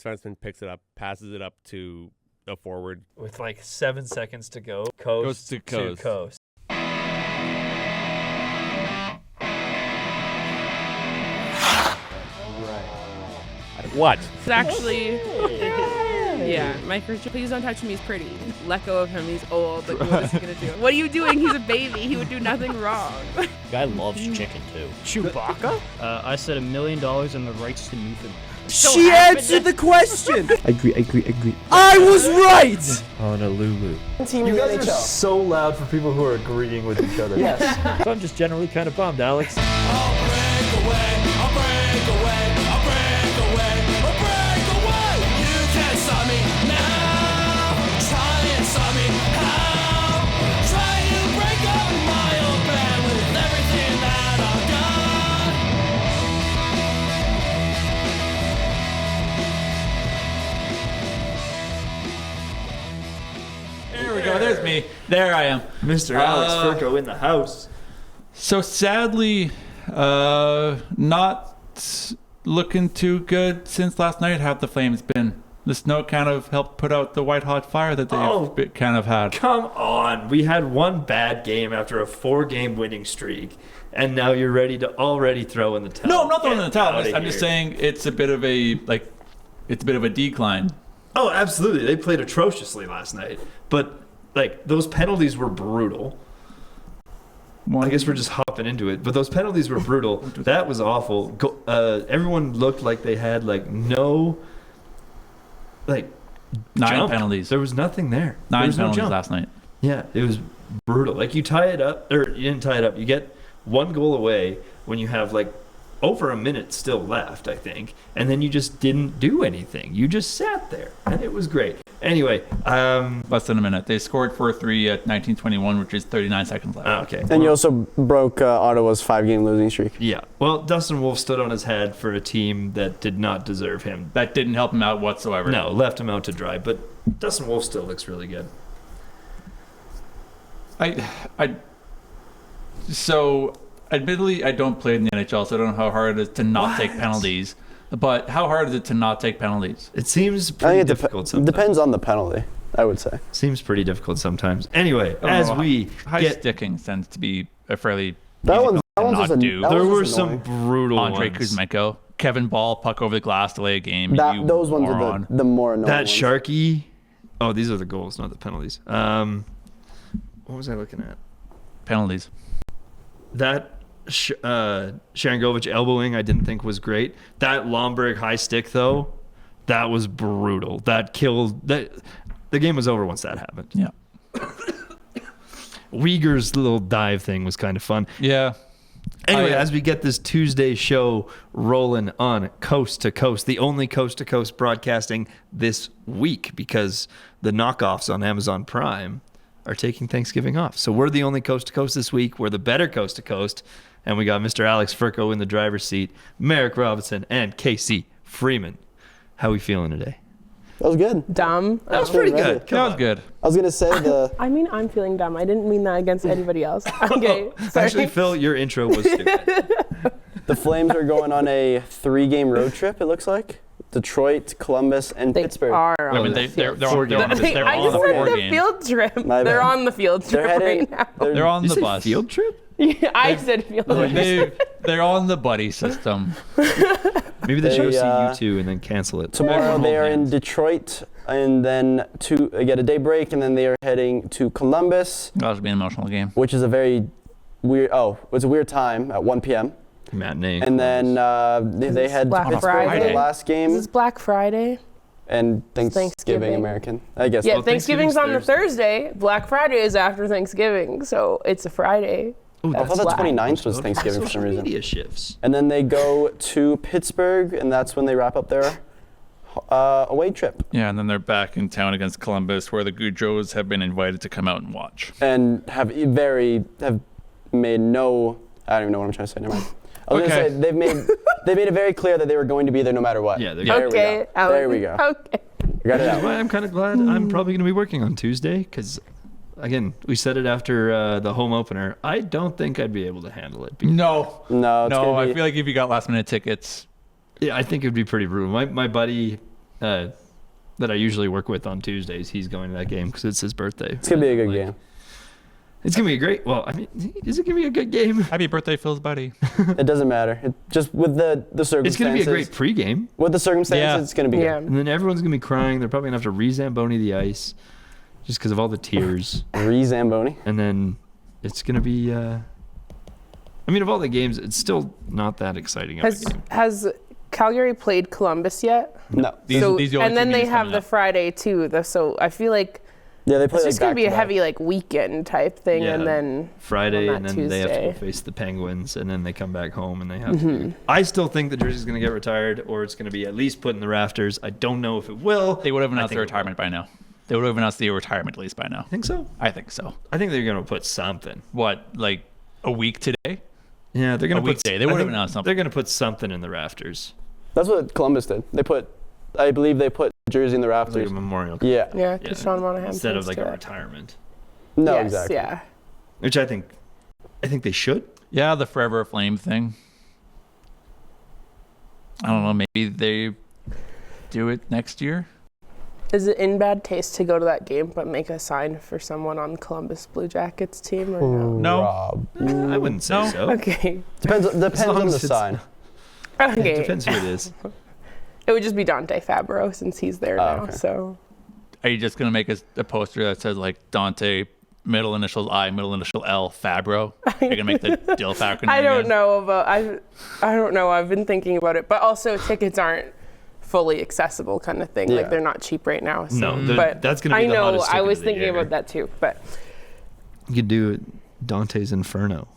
defenseman picks it up, passes it up to a forward. With like 7 seconds to go. Coast to coast. What? It's actually, yeah, Mike Richard, please don't touch him, he's pretty. Let go of him, he's old. Like, what is he gonna do? What are you doing? He's a baby. He would do nothing wrong. Guy loves chicken too. Chewbacca? I said $1 million and the rights to Newfoundland. She answered the question. Agree. I was right. Honolulu. You guys are so loud for people who are agreeing with each other. Yes. So I'm just generally kind of bummed, Alex. I'll break away. You can't stop me now. Try and stop me how? Try to break up my old band with everything that I've got. There we go. There's me. There I am. Mr. Alex Furco in the house. So sadly, not looking too good since last night have the Flames been. The snow kind of helped put out the white-hot fire that they've kind of had. Come on. We had one bad game after a 4-game winning streak, and now you're ready to already throw in the towel. No, I'm not throwing in the towel. I'm Outta just here. saying it's a bit of a decline. Oh, absolutely. They played atrociously last night. But, like, those penalties were brutal. I guess we're just hopping into it. But those penalties were brutal. That was awful. Everyone looked like they had, like, no... Like, 9 jump. penalties. There was nothing there. 9 there was penalties no jump. last night. Yeah, it was brutal. Like, you tie it up, or you didn't tie it up. You get 1 goal away when you have, like, over a minute still left, I think. And then you just didn't do anything. You just sat there, and it was great. Anyway, less than a minute. They scored 4-3 at 19:21, which is 39 seconds left. Okay. And you also broke Ottawa's 5-game losing streak. Yeah. Well, Dustin Wolf stood on his head for a team that did not deserve him. That didn't help him out whatsoever. No, left him out to dry. But Dustin Wolf still looks really good. So, admittedly, I don't play in the NHL, so I don't know how hard it is to not take penalties. But how hard is it to not take penalties? It seems pretty difficult sometimes. Depends on the penalty, I would say. Seems pretty difficult sometimes. Anyway, as we high sticking tends to be a fairly that easy one's not just do. There were some brutal Andre ones. Kuzmenko, Kevin Ball, puck over the glass, delay a game. Those ones are the more annoying That ones. Sharky. Oh, these are the goals, not the penalties. What was I looking at? Penalties. That Sharangovich elbowing I didn't think was great. That Lomberg high stick though, that was brutal. That killed that. The game was over once that happened. Yeah. Uyghur's little dive thing was kind of fun. Yeah. Anyway, as we get this Tuesday show rolling on Coast to Coast, the only Coast to Coast broadcasting this week because the knockoffs on Amazon Prime are taking Thanksgiving off. So we're the only Coast to Coast this week. We're the better Coast to Coast. And we got Mr. Alex Furco in the driver's seat, Merrick Robinson, and Casey Freeman. How are we feeling today? That was good. Dumb. That was pretty good. That was good. I was going to say I mean, I'm feeling dumb. I didn't mean that against anybody else. Okay, sorry. Actually, Phil, your intro was stupid. the Flames are going on a 3-game road trip, it looks like. Detroit, Columbus, and They Pittsburgh. are I on mean, the they're field. on I the just said four the game. field trip. My They're bad. on the field They're trip heading. right now. They're on You the said bus. field trip? Yeah, I said field trip. They're on the buddy system. Maybe they should go They, see you2 and then cancel it. Tomorrow they are in hands. Detroit, and then get a day break, and then they are heading to Columbus, That should be an emotional game. which is a very weird. Oh, it's a weird time at 1 p.m. Matinee. And then they head to Black Pittsburgh for Friday? the last This game, is Black Friday. and Thanksgiving Thanksgiving. American. I guess. Yeah, Well, Thanksgiving's on the Thanksgiving's Thursday. Black Friday is after Thanksgiving, so it's a Friday. I thought the Black. 29th was Thanksgiving for some Social reason. media shifts. And then they go to Pittsburgh, and that's when they wrap up their away trip. Yeah, and then they're back in town against Columbus, where the Goudreaus have been invited to come out and watch. And have made no. I don't even know what I'm trying to say. Never mind. I was Okay. gonna say they made it very clear that they were going to be there no matter what. Yeah, they're There Okay, we go. There we go. Okay. You got it Which is out. why I'm kind of glad I'm probably going to be working on Tuesday because, again, we said it after the home opener. I don't think I'd be able to handle it. No. No, it's No, gonna I be, feel like if you got last minute tickets, Yeah, I think it would be pretty brutal. My buddy, that I usually work with on Tuesdays, he's going to that game because it's his birthday. It's going to be a good game. It's going to be a great, well, I mean, is it going to be a good game? Happy birthday, Phil's buddy. It doesn't matter. Just with the circumstances. It's going to be a great pregame. With the circumstances, it's going to be Yeah. good. And then everyone's going to be crying. They're probably going to have to re-Zamboni the ice just because of all the tears. Re-Zamboni. And then it's going to be, I mean, of all the games, it's still not that exciting of a game. Has Calgary played Columbus yet? No. These are the only and then two they games have coming the up. Friday too. So I feel like Yeah, they play it's like just gonna be a back-to-back. heavy like weekend type thing, Yeah. and then Friday, on and that then they have to go Tuesday. face the Penguins, and then they come back home, and they have to. I still think the jersey's going to get retired, or it's going to be at least put in the rafters. I don't know if it will. They would have announced think their it will. retirement by now. They would have announced the retirement at least by now. I think so. I think so. I think they're going to put something. What, like a week today? Yeah, they're going A to put. weekday. They I would have think announced something. They're going to put something in the rafters, That's what Columbus did. I believe they put jersey in the like rafters. a memorial. Yeah. yeah, because Sean Monahan Instead of tends like to a it. retirement, No, Yes, exactly. Yeah. which I think they should. Yeah, the Forever Flame thing. I don't know. Maybe they do it next year. Is it in bad taste to go to that game but make a sign for someone on Columbus Blue Jackets team or no? No. Rob. I wouldn't say No. so. Okay. Depends long on as the it's- sign. Okay. It depends who it is. It would just be Dante Fabro since he's there now. okay. So Are you just gonna make a poster that says like Dante, middle initials I, middle initial L, Fabro? You're gonna make the Dill acronym I don't again? know about I don't know. I've been thinking about it, but also tickets aren't fully accessible, kind of thing. Yeah. Like they're not cheap right now. So. No, but that's gonna be I the know. hottest I ticket was of the thinking year. about that too, but You could do Dante's Inferno,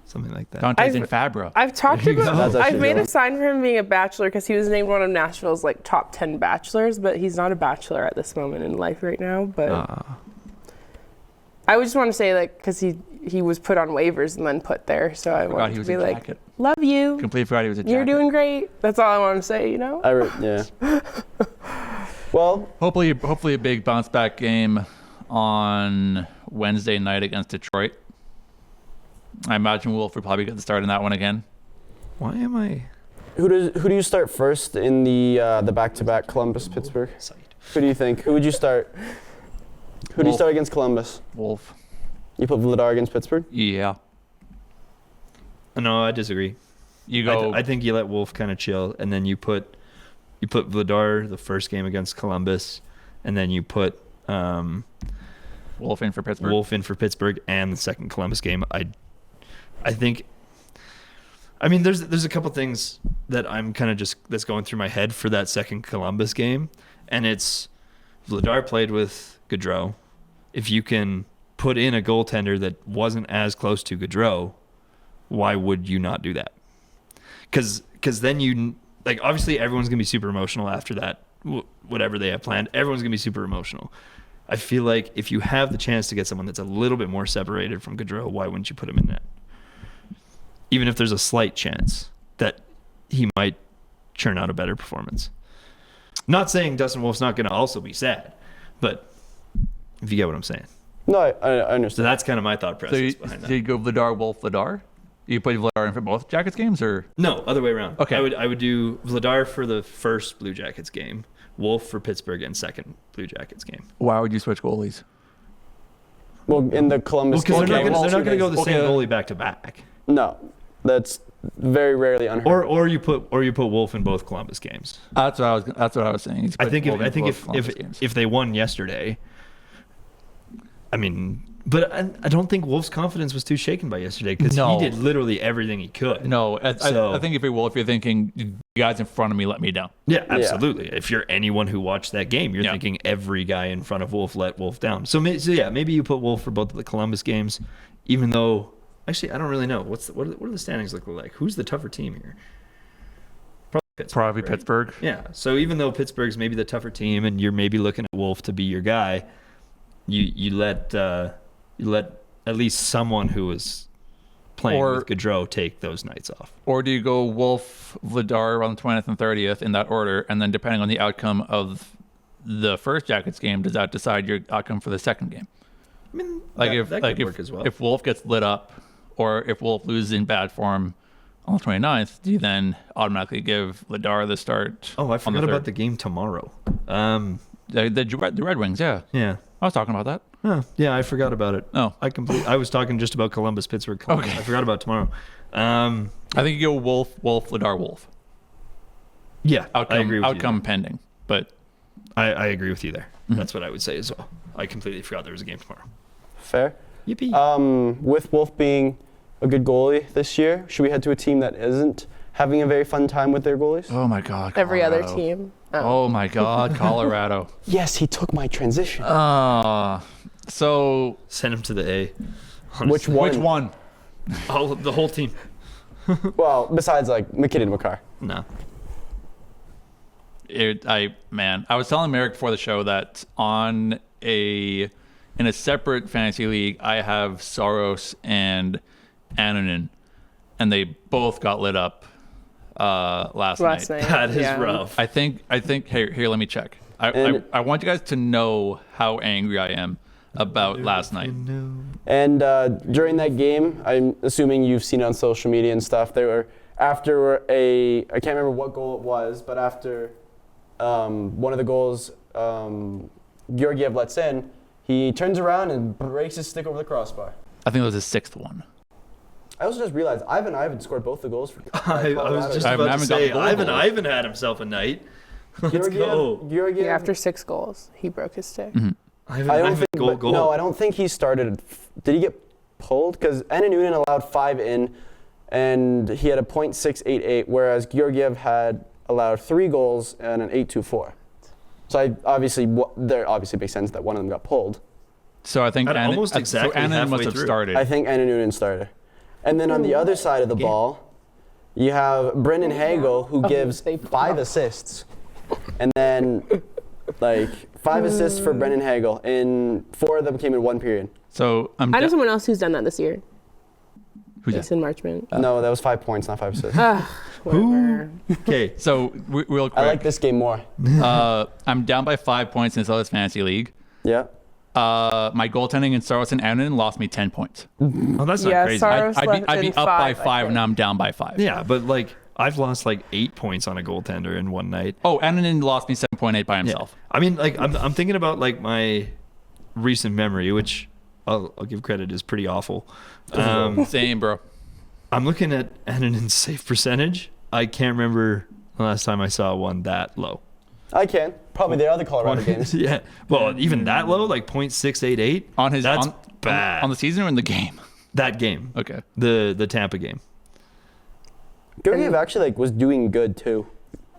something like that. Dante's I've- in Fabro. I've talked There you about. go. That's I've actually made good. a sign for him being a bachelor because he was named one of Nashville's like top 10 bachelors, but he's not a bachelor at this moment in life right now. But I would just want to say like because he was put on waivers and then put there, so I Forgot wanted he to was be a like, jacket. love you. Completely forgot he was a jacket. You're doing great. That's all I want to say. You know. Yeah. Well, Hopefully a big bounce back game on Wednesday night against Detroit. I imagine Wolf would probably get the start in that one again. Why am I who do you start first in the back-to-back Columbus Pittsburgh? Who do you think? Who would you start? Who do you Wolf. start against Columbus? Wolf. You put Vladar against Pittsburgh? Yeah. No, I disagree. You go. I think you let Wolf kind of chill, and then you put Vladar the first game against Columbus, and then you put Wolf in for Pittsburgh. Wolf in for Pittsburgh and the second Columbus game. I think. I mean, there's a couple things that I'm kind of just that's going through my head for that second Columbus game, and it's Vladar played with Gaudreau. If you can put in a goaltender that wasn't as close to Gaudreau, why would you not do that? Because then you like obviously everyone's gonna be super emotional after that. Whatever they have planned, everyone's gonna be super emotional. I feel like if you have the chance to get someone that's a little bit more separated from Gaudreau, why wouldn't you put him in net? Even if there's a slight chance that he might churn out a better performance. Not saying Dustin Wolf's not going to also be sad, but if you get what I'm saying. No, I So understand. that's kind of my thought So process behind that. you go Vladar, Wolf, Vladar? You put Vladar in for both Jackets games, or No, other way around. Okay. I would do Vladar for the first Blue Jackets game, Wolf for Pittsburgh and second Blue Jackets game. why would you switch goalies? Well, in the Columbus Because game, they're not going to go the Okay. same goalie back to back. No, that's very rarely unheard. Or you put Wolf in both Columbus games. That's what I was saying. He's I put think Wolf in both if Columbus games. if they won yesterday, I mean, but I don't think Wolf's confidence was too shaken by yesterday because No. he did literally everything he could. No, So- I think if you're Wolf, you're thinking, you guys in front of me let me down. Yeah, absolutely. If you're anyone who watched that game, you're Yeah. thinking every guy in front of Wolf let Wolf down. So yeah, maybe you put Wolf for both of the Columbus games, even though actually I don't really know what do the standings look like. Who's the tougher team here? Probably Pittsburgh. Probably right? Pittsburgh. Yeah. So even though Pittsburgh's maybe the tougher team, and you're maybe looking at Wolf to be your guy, you let at least someone who was playing Or- with Gaudreau take those nights off. Or do you go Wolf, Vladar on the 20th and 30th in that order, and then depending on the outcome of the first Jackets game, does that decide your outcome for the second game? I mean, Like that could work as well. if Wolf gets lit up, or if Wolf loses in bad form on the 29th, do you then automatically give Vladar the start? Oh, I on forgot the about 3rd? the game tomorrow. The Red Wings, yeah. Yeah. I was talking about that. Oh, yeah, I forgot about it. Oh. I was talking just about Columbus, Pittsburgh. Columbus. Okay. I forgot about tomorrow. I think you go Wolf, Vladar, Wolf. Yeah, Outcome, I agree with outcome you. pending. But I agree with you there. That's what I would say as well. I completely forgot there was a game tomorrow. Fair. Yippee. With Wolf being a good goalie this year, should we head to a team that isn't having a very fun time with their goalies? oh my God, Every other Colorado. team. Oh my God, Colorado. Yes, he took my transition. So Send him to the A. Which one? which one? The whole team. Well, besides like McKinnon and Makar. No. I was telling Merrick before the show that in a separate fantasy league, I have Soros and Anonin, and they both got lit up last night. That is yeah. rough. I think here let me check. I want you guys to know how angry I am about last night. And during that game, I'm assuming you've seen it on social media and stuff. They were after I can't remember what goal it was, but after one of the goals Georgiev lets in, he turns around and breaks his stick over the crossbar. I think it was his 6th one. I also just realized Ivan scored both the goals for I was just I about to haven't got say, the goal Ivan had himself a night. Let's go. Georgiev, Yeah, after 6 goals, he broke his stick. Ivan, I don't Ivan, think, goal. No, I don't think he started. Did he get pulled? Because Noonan allowed 5 in, and he had a .688, whereas Georgiev had allowed 3 goals and an 8.24. So there obviously makes sense that one of them got pulled. So I think At almost exactly Annan must halfway have through. started. I think Noonan started. And then on the other side of the ball, you have Brendan Hagel, who gives 5 assists. And then, 5 assists for Brendan Hagel, and 4 of them came in 1 period. So I know someone else who's done that this year. Who's that? Mason Marchment. No, that was 5 points, not 5 assists. Whatever. Okay. So real quick, I like this game more. I'm down by 5 points in this other fantasy league. Yeah. My goaltending in Saros and Anonin lost me 10 points. Oh, that's not Yeah, crazy. Saros I'd left be in up by 5, I 5 and think. now I'm down by 5. Yeah, but I've lost 8 points on a goaltender in one night. Oh, Anonin lost me 7.8 by himself. I mean, I'm thinking about my recent memory, which I'll give credit is pretty awful. Same, bro. I'm looking at Anonin's save percentage. I can't remember the last time I saw one that low. I can. Probably the other Colorado games. Yeah. Well, even that low, 0.688. On his That's on, bad. on the season or in the game? That game. Okay. The Tampa game. Georgiev actually was doing good too.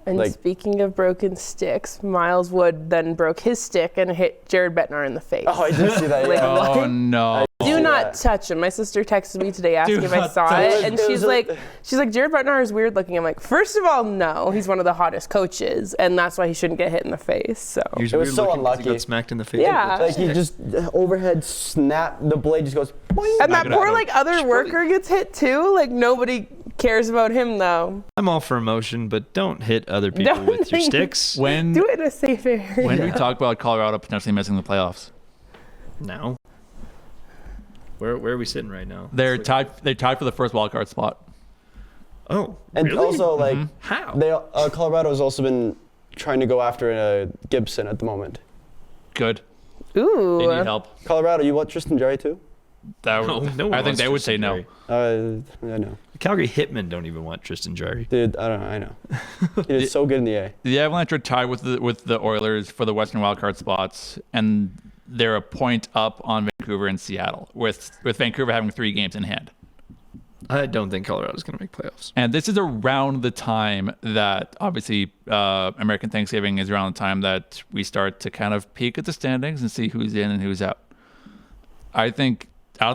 And speaking of broken sticks, Miles Wood then broke his stick and hit Jared Bednar in the face. Oh, I did see that. Like, Yeah. what? Oh, no. Do see not that. touch him. My sister texted me today asking Do if I not saw touch it, him. and It she's was like, Jared Bednar is weird looking. I'm like, first of all, no, he's one of the hottest coaches, and that's why he shouldn't get hit in the face. So He was It was weird so looking 'cause he unlucky. got smacked in the face. Yeah. Like he just overhead snap, the blade just goes. Boing. and that it poor out. other worker gets hit too. Like nobody cares about him though. I'm all for emotion, but don't hit other people Don't with your think- sticks. When Do it in a safe area. when we talk about Colorado potentially missing the playoffs, Now. Where are we sitting right now? they're tied for the first wild card spot. Oh, And really? also How? they Colorado has also been trying to go after Gibson at the moment. Good. Ooh. They need help. Colorado, you want Tristan Jarry too? That No, would, no one I think wants they would Tristan say no. Jarry. I know. The Calgary Hitmen don't even want Tristan Jarry. Dude, I know. He did so good in the A. The Avalanche are tied with the Oilers for the Western wildcard spots, and they're a point up on Vancouver and Seattle, with Vancouver having 3 games in hand. I don't think Colorado's going to make playoffs. And this is around the time that, obviously, American Thanksgiving is around the time that we start to kind of peek at the standings and see who's in and who's out. I don't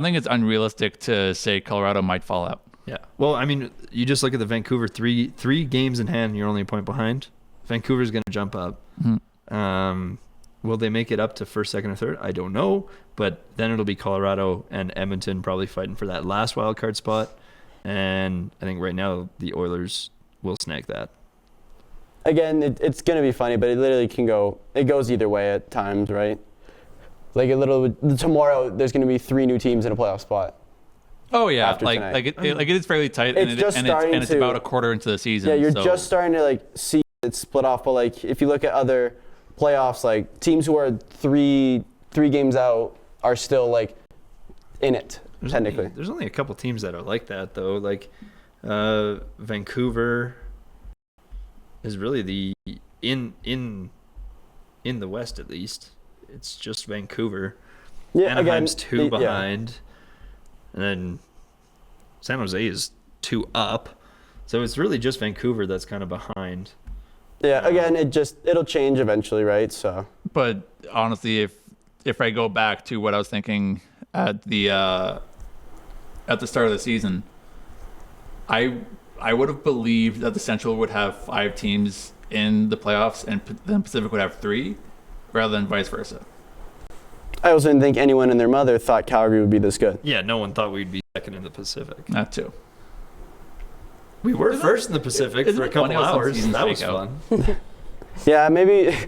think it's unrealistic to say Colorado might fall out. Yeah. Well, I mean, you just look at the Vancouver three games in hand, and you're only a point behind. Vancouver's going to jump up. Will they make it up to first, second, or third? I don't know. But then it'll be Colorado and Edmonton probably fighting for that last wild card spot. And I think right now the Oilers will snag that. Again, it's going to be funny, but it literally it goes either way at times, right? Tomorrow there's going to be 3 new teams in a playoff spot. Oh yeah, after like tonight. it is fairly tight, and, It's just and starting it's to- about a quarter into the season. Yeah, you're so- just starting to like see it split off. But like if you look at other playoffs, like teams who are three games out are still like in it technically. There's only a couple teams that are like that though. Like Vancouver is really the in the West at least. It's just Vancouver. Yeah, Anaheim's again, 2 yeah. behind, and then San Jose is 2 up. So it's really just Vancouver that's kind of behind. Yeah, again, it'll change eventually, right? So But honestly, if I go back to what I was thinking at the start of the season, I would have believed that the Central would have 5 teams in the playoffs, and then Pacific would have 3, rather than vice versa. I also didn't think anyone and their mother thought Calgary would be this good. Yeah, no one thought we'd be second in the Pacific. That too. We were first in the Pacific isn't for a it couple funny how some hours. seasons That was fake out? fun. Yeah, maybe. I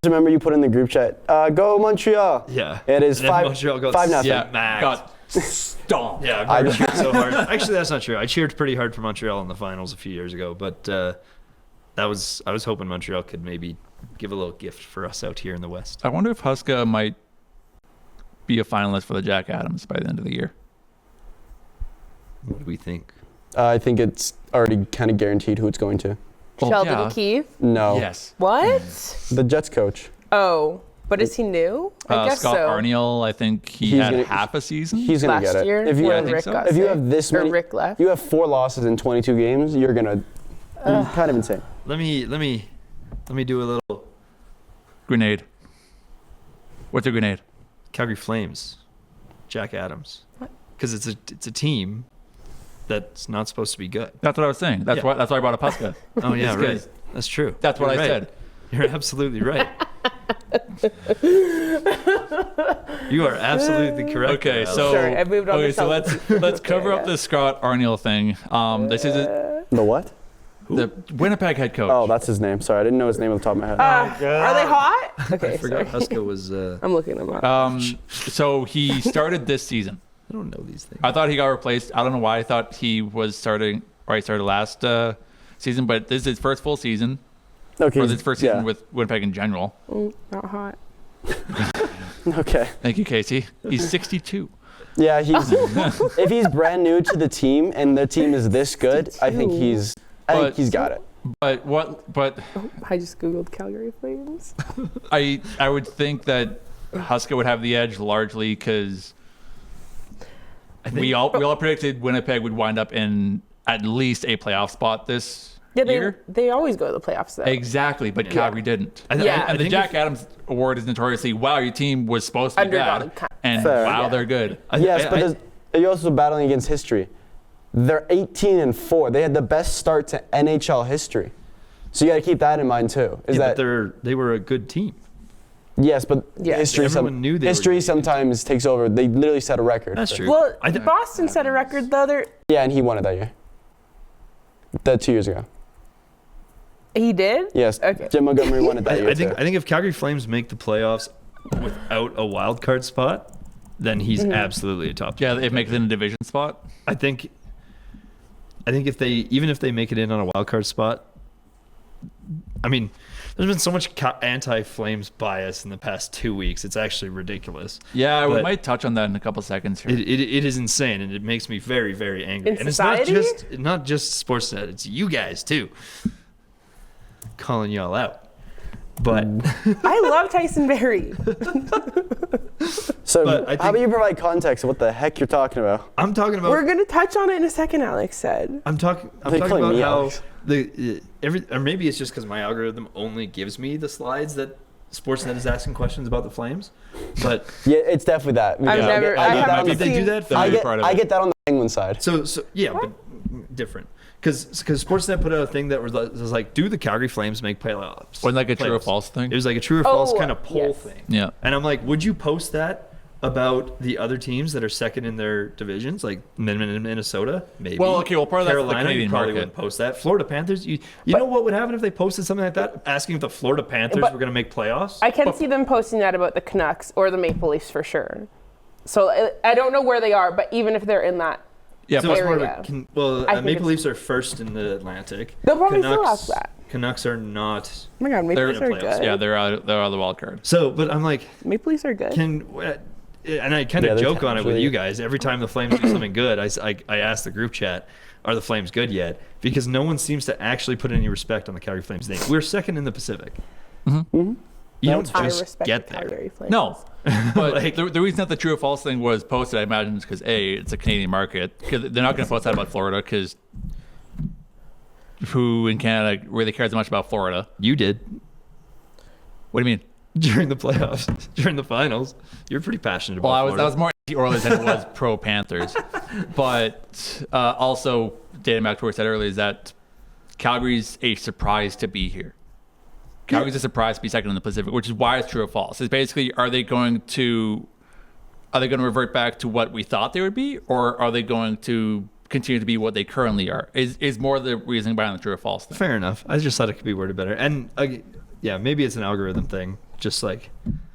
remember you put in the group chat, go Montreal. Yeah. It is And then 5 Montreal got 5-0. Yeah, smacked. got stomped. Yeah, I cheered so hard. Actually, that's not true. I cheered pretty hard for Montreal in the finals a few years ago, but I was hoping Montreal could maybe give a little gift for us out here in the West. I wonder if Huska might be a finalist for the Jack Adams by the end of the year. What do we think? I think it's already kind of guaranteed who it's going to. Well, Sheldon yeah. Keefe. No. Yes. What? The Jets coach. Oh, but is he new? I guess Scott so. Arniel, I think he He's had gonna- half a season. He's going to Last get it. year If you when have, think Rick so. got if you sick. have this Or many, Rick left. you have 4 losses in 22 games, you're going to kind of insane. Let me do a little Grenade. What's a grenade? Calgary Flames, Jack Adams, because it's a team that's not supposed to be good. That's what I was saying. That's Yeah. why I brought up Huska. Oh yeah, It's right. good. That's true. That's what You're I right. said. You're absolutely right. You are absolutely correct. Okay, there, so Sorry, I moved on okay, to so Sheldon. let's cover Yeah. up the Scott Arniel thing. This is The what? the Winnipeg head coach. Oh, that's his name. Sorry, I didn't know his name off the top of my head. Are they hot? Okay, I forgot sorry. Huska was. I'm looking them up. So he started this season. I don't know these things. I thought he got replaced. I don't know why I thought he was starting. Or he started last season, but this is his first full season, Okay. or his first season yeah. with Winnipeg in general. Not hot. Okay. Thank you, Casey. He's 62. Yeah, if he's brand new to the team and the team is this good, I think he's got it. But But I just googled Calgary Flames. I would think that Huska would have the edge largely because we all predicted Winnipeg would wind up in at least a playoff spot this year. They always go to the playoffs though. Exactly, but Calgary didn't. Yeah. And the Jack Adams Award is notoriously, wow, your team was supposed to be Underdog. bad, and Fair. wow, Yeah. they're good. Yes, but you're also battling against history. They're 18-4. They had the best start to NHL history. So you got to keep that in mind too. but they were a good team. Yes, but Yeah. history Everyone knew they were history good. sometimes takes over. They literally set a record. That's true. Well, I- Boston set a record the other. Yeah, and he won it that year. That 2 years ago. He did. Yes, Okay. Jim Montgomery won it that year I think too. if Calgary Flames make the playoffs without a wild card spot, then he's absolutely a top. Yeah, it makes it in a division spot. I think if they make it in on a wild card spot, I mean, there's been so much anti-Flames bias in the past 2 weeks. It's actually ridiculous. Yeah, we But- might touch on that in a couple seconds here. It is insane, and it makes me very, very angry. In and society? it's not just Sportsnet; it's you guys too, calling y'all out. But I love Tyson Berry. So But I how think- about you provide context of what the heck you're talking about? I'm talking about. We're gonna touch on it in a second. Alex said. I'm talking They call about me how Alex. or maybe it's just because my algorithm only gives me the slides that Sportsnet is asking questions about the Flames. But Yeah, it's definitely that. because I've never- I get that haven't on the- did they do seen- that? That I might be get part of I it. get that on the Penguin side. So yeah, but different. Because Sportsnet put out a thing that was like, do the Calgary Flames make playoffs? Wasn't like a true or Playoffs. false thing? It was like a true or false Oh, kind of poll yes. thing. Yeah. And I'm like, would you post that about the other teams that are second in their divisions, like Minnesota? Maybe. Well, okay, well, part of that's the Carolina, Canadian you probably market. wouldn't post that. Florida Panthers, you know what would happen if they posted something like that, asking if the Florida Panthers But- were going to make playoffs? I can see them posting that about the Canucks or the Maple Leafs for sure. So I don't know where they are, but even if they're in that Yeah, So it's more of a area. well, I think Maple it's- Leafs are first in the Atlantic. They'll probably still ask that. Canucks are not. Oh my God, Maple They're Leafs in are the playoffs. good. yeah, they're out of the wild card. So, but I'm like, Maple Leafs are good. and I kind Yeah, of they're joke on it with casually- you guys. Every time the Flames do something good, I ask the group chat, are the Flames good yet? Because no one seems to actually put any respect on the Calgary Flames name. We're second in the Pacific. You don't I just respect get the there. Calgary Flames. No, but Like- the reason that the true or false thing was posted, I imagine, is because it's a Canadian market. Because they're not going to post that about Florida, because who in Canada really cares much about Florida? You did What do you mean? during the playoffs, during the finals. You're pretty passionate about. Well, that Florida. was more anti-Oilers than it was pro Panthers. But also, dating back to what I said earlier, is that Calgary's a surprise to be here. Calgary's a surprise to be second in the Pacific, which is why it's true or false. It's basically, are they going to revert back to what we thought they would be, or are they going to continue to be what they currently are? Is more the reasoning behind the true or false thing. Fair enough. I just thought it could be worded better. And yeah, maybe it's an algorithm thing. Just like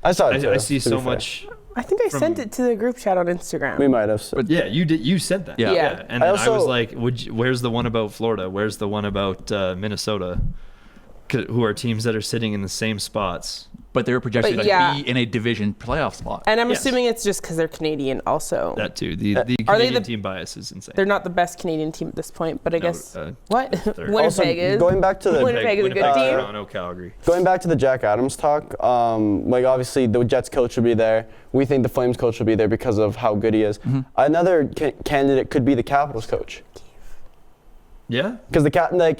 I saw it too, I see to be so fair. much. I think I sent it to the group chat on Instagram. We might have. But- Yeah, you did. You said that. Yeah. Yeah. And I then I was also- like, where's the one about Florida? Where's the one about Minnesota? Who are teams that are sitting in the same spots? But they were projected But to yeah. be in a division playoff spot. And I'm Yes. assuming it's just because they're Canadian also. That too. The Are they Canadian the- team bias is insane. They're not the best Canadian team at this point, but I guess what third. Winnipeg Also, is. going back to the Winnipeg is a good Winnipeg, team. Toronto, Calgary. Going back to the Jack Adams talk, like obviously the Jets coach will be there. We think the Flames coach will be there because of how good he is. Another candidate could be the Capitals coach. Yeah. Because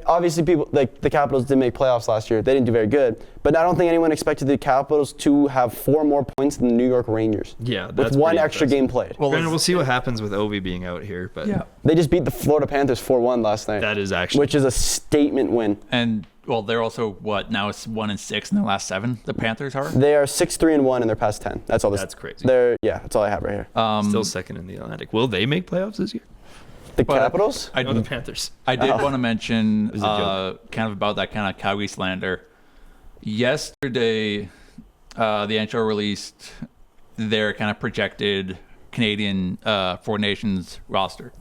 obviously people like the Capitals didn't make playoffs last year. They didn't do very good. But I don't think anyone expected the Capitals to have 4 more points than the New York Rangers. Yeah. With That's one pretty extra impressive. game played. Well, Granted, we'll see what happens with Ovi being out here, but They just beat the Florida Panthers 4-1 last night. that is actually which is a statement win. and well, they're also now it's 1-6 in their last 7. The Panthers are. They are 6-3-1 in their past 10. That's all this. That's crazy. That's all I have right here. Still second in the Atlantic. Will they make playoffs this year? The but- Capitals? I No, the Panthers. I did Oh. want to mention was a joke. kind of about that kind of Calgary slander. Yesterday, the NHL released their kind of projected Canadian Four Nations roster.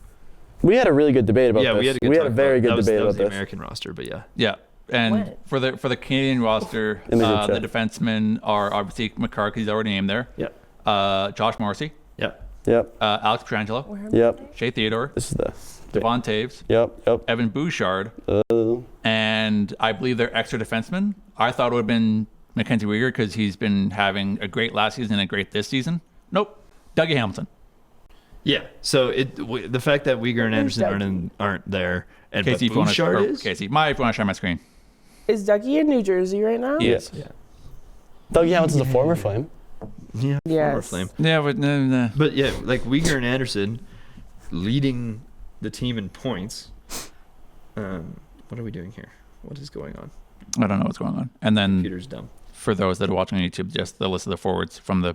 We had a really good debate about Yeah, this. we had a good we had talk a very about good that. debate That was about the this. American roster, but yeah. Yeah, and What? for the Canadian roster, In the group the chat. defensemen are obviously McCarthy's already named there. Yeah. Josh Morrissey, Yeah. Yep. Alex Petrangelo, Yep. Shea Theodore, This is the. Devon Taves, Yep. Evan Bouchard, Uh, and I believe their extra defenseman. I thought it would have been Mackenzie Weegar because he's been having a great last season and a great this season. Nope, Dougie Hamilton. Yeah. So the fact that Uyghur and Where's Anderson aren't there, and Casey, if but you want Bouchard to, is. Casey, if you want to share my screen. Is Dougie in New Jersey right now? Yes. Yeah. Dougie Hamilton's a former Flame. Yeah. Yes. Former Flame. Yeah, but no. But yeah, like Uyghur and Anderson leading the team in points. What are we doing here? What is going on? I don't know what's going on. And then Peter's dumb. for those that are watching on YouTube, just the list of the forwards from the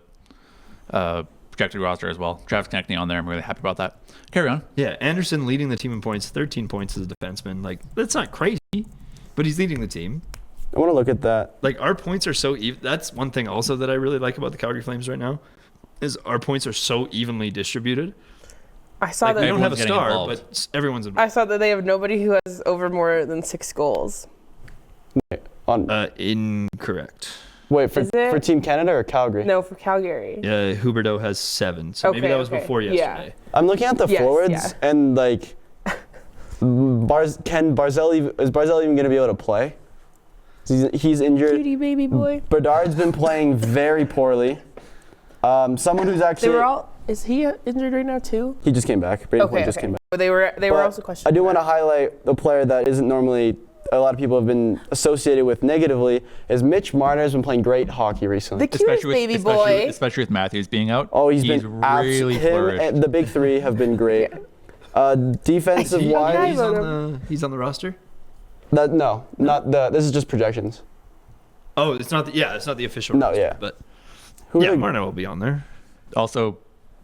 projected roster as well. Travis Konechny on there. I'm really happy about that. Carry on. Yeah, Anderson leading the team in points, 13 points as a defenseman. Like, that's not crazy, but he's leading the team. I want to look at that. Like, our points are so even. That's one thing also that I really like about the Calgary Flames right now, is our points are so evenly distributed. I saw Like, that. they don't have a Everyone's getting star, involved. but everyone's I involved. saw that they have nobody who has over more than 6 goals. Incorrect. Wait, for Is it? for Team Canada or Calgary? No, for Calgary. Huberdeau has 7, so maybe Okay, that was okay. before Yeah. yesterday. I'm looking at the Yes, forwards yeah. and like, is Barzell even going to be able to play? He's injured. Cutie baby boy. Bedard's been playing very poorly. Someone who's They actually were all. Is he injured right now too? he just came back. Braden Point Okay, just okay. came back. But they were But also questioning. I do want to highlight a player that isn't normally a lot of people have been associated with negatively is Mitch Marner has been playing great hockey recently. The cutest baby boy. Especially with Matthews being out. Oh, he's been been really him flourished. and the big three have been great. Defensive Yeah, wise, He's on the roster? this is just projections. Oh, it's not it's not the official No, roster, yeah. but Who yeah, are they- Marner will be on there. Also,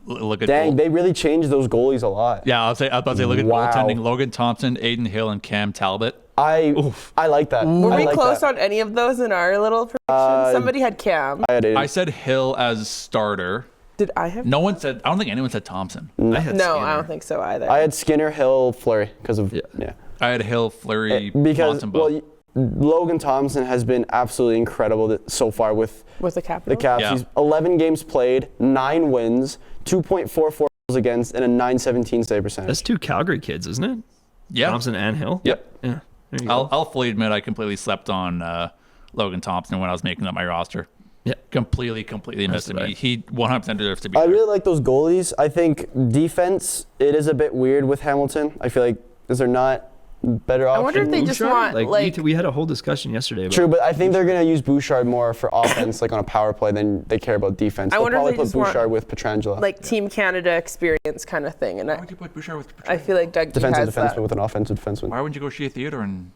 look at Dang, goal. they really changed those goalies a lot. Yeah, I was about to say look at Wow. goaltending. Logan Thompson, Aiden Hill, and Cam Talbot. I like that. Were I we like close that. on any of those in our little prediction? Somebody had Cam. I had Aiden. I said Hill as starter. Did I have? No one said. I don't think anyone said Thompson. I had No, Skinner. I don't think so either. I had Skinner, Hill, Fleury because of yeah. I had Hill, Fleury, Because Montembeau. Logan Thompson has been absolutely incredible so far with With the Capitals? the Caps. Yeah. He's 11 games played, 9 wins, 2.44 goals against, and a 917 save percentage. That's 2 Calgary kids, isn't it? Yeah. Thompson and Hill. Yep. Yeah. There you go. I'll fully admit I completely slept on Logan Thompson when I was making up my roster. Yeah. Completely missed did I. me. He 100% deserves to be I there. really like those goalies. I think defense, it is a bit weird with Hamilton. I feel like, is there not better I options? wonder if they just want, like, we had a whole discussion yesterday about True, but I think they're going to use Bouchard more for offense, like on a power play, than they care about defense. I They'll wonder if probably they put just want, Bouchard with Petrangelo. like Team Canada experience kind of thing. And Why would you put Bouchard with I feel like Doug defensive has defenseman that. with an offensive defenseman. Why wouldn't you go Shea Theodore and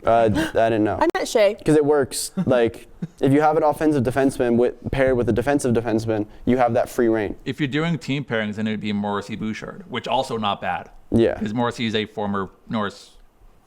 I didn't know. I met Shay. Because it works. Like, if you have an offensive defenseman paired with a defensive defenseman, you have that free reign. if you're doing team pairings, then it would be Morrissey Bouchard, which also not bad Yeah. because Morrissey is a former Norris.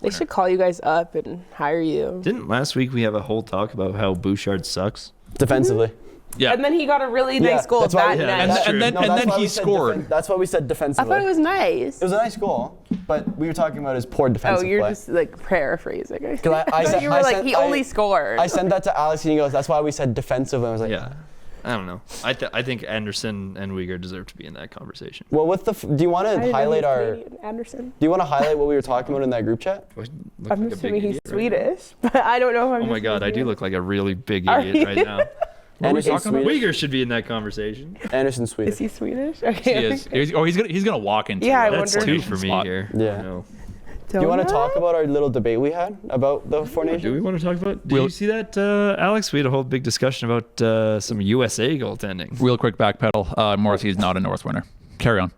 They should call you guys up and hire you. Didn't last week we have a whole talk about how Bouchard sucks? Defensively. Yeah. And then he got a really nice Yeah, goal that's why that we- night. And That's then- true. and No, then that's why he we said scored. that's why we said I defensively. thought it was nice. It was a nice goal, but we were talking about his poor Oh, defensive you're play. just like paraphrasing. I I thought said- you were I like, said- he I- only scored. I sent that to Alex, and he goes, "That's why we said defensively." I was like, Yeah. I don't know. I think Anderson and Uyghur deserve to be in that conversation. Well, with the, do you want I to didn't know he highlight was our? Canadian. Anderson. Do you want to highlight what we were talking about in that group chat? I'm assuming he's Swedish, but I don't know if I'm Oh my just God, I do thinking- look like a really big Are idiot you? right now. What were we Anderson talking about? Swedish. Uyghur should be in that conversation. Anderson Is Swedish. he Swedish? He Okay. is. He's gonna walk into. Yeah, I That's wonder- 2 for me Spot. here. Yeah. I know. Do you want to Donut? talk about our little debate we had about the Four Nations? Do we want to talk about? Did We'll- you see that, Alex? We had a whole big discussion about some USA goaltending. Real quick backpedal. Morrissey is not a Norris winner. Carry on.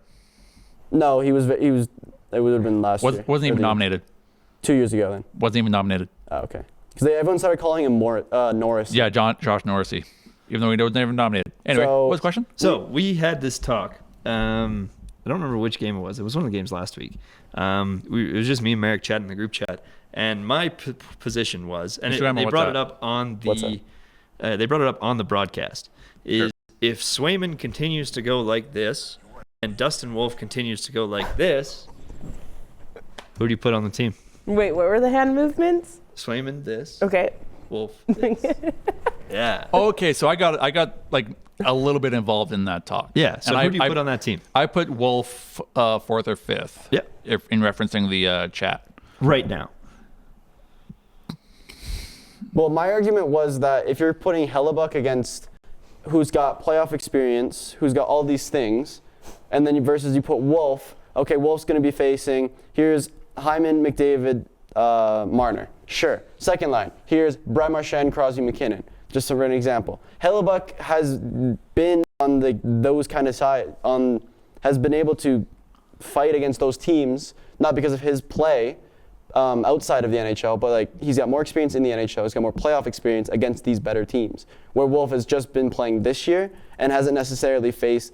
No, he was. It would have been last year. Wasn't Or even the- nominated. 2 years ago then. Wasn't even nominated. Oh, okay. Because everyone started calling him Norris. Yeah, Josh Norrissey, even though he wasn't even nominated. Anyway, So- what was the question? So we had this talk. I don't remember which game it was. It was one of the games last week. It was just me and Merrick chatting in the group chat, and my position was, and Just remember they what's brought it that? up on What's the, they brought it up on the broadcast. Is if Swayman continues to go like this, and Dustin Wolf continues to go like this, who do you put on the team? Wait, what were the hand movements? Swayman this, Okay. Wolf this. Yeah. Okay, so I got like a little bit involved in that talk. Yeah. So And who do you put on that team? I put Wolf 4th or 5th. Yeah. In referencing the chat. Right now. Well, my argument was that if you're putting Hellebuck against who's got playoff experience, who's got all these things, and then you put Wolf, okay, Wolf's going to be facing, here's Hyman, McDavid, Marner. Sure. Second line, here's Brad Marchand, Crosby, McKinnon. Just for an example. Hellebuck has been on those kind of side, has been able to fight against those teams, not because of his play, outside of the NHL, but like he's got more experience in the NHL, he's got more playoff experience against these better teams. Where Wolf has just been playing this year and hasn't necessarily faced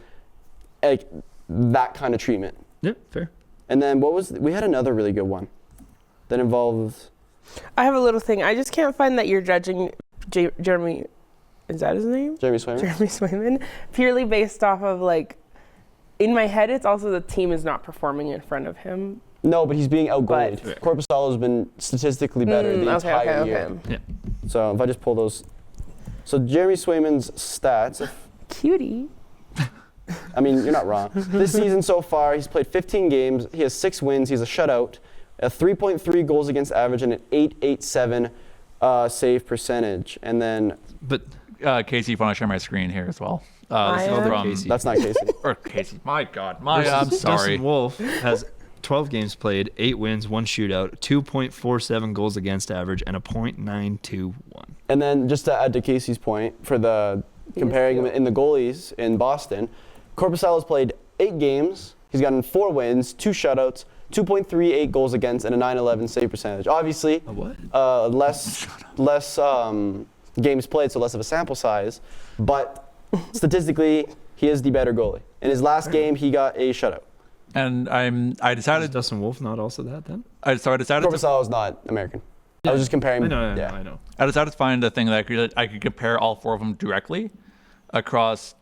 like that kind of treatment. Yeah, fair. And then we had another really good one that involves I have a little thing. I just can't find that you're judging Jeremy. Is that his name? Jeremy Swayman. Jeremy Swayman. Purely based off of like, in my head, it's also the team is not performing in front of him. No, but he's being outgoaled. But- Korpisalo's been statistically better the entire year. Yeah. So if I just pull those, so Jeremy Swayman's stats. Cutie. I mean, you're not wrong. This season so far, he's played 15 games. He has 6 wins. He's a shutout, a 3.3 goals against average, and an 8.87 save percentage. And then But Casey, if you want to share my screen here as well. This I is am. from Casey. that's not Casey. or Casey. My God, I'm sorry. Dustin Wolf has 12 games played, 8 wins, 1 shootout, 2.47 goals against average, and a .921. And then just to add to Casey's point, for the comparing him in the goalies in Boston, Korpisalo's played 8 games. He's gotten 4 wins, 2 shutouts, 2.38 goals against, and a 9.11 save percentage. Obviously, A what? less games played, so less of a sample size. But statistically, he is the better goalie. In his last game, he got a shutout. And I Is decided Dustin Wolf not also that then? I decided to Korpisalo is not American. I was just comparing. I know, yeah. I know. I decided to find a thing that I could compare all 4 of them directly across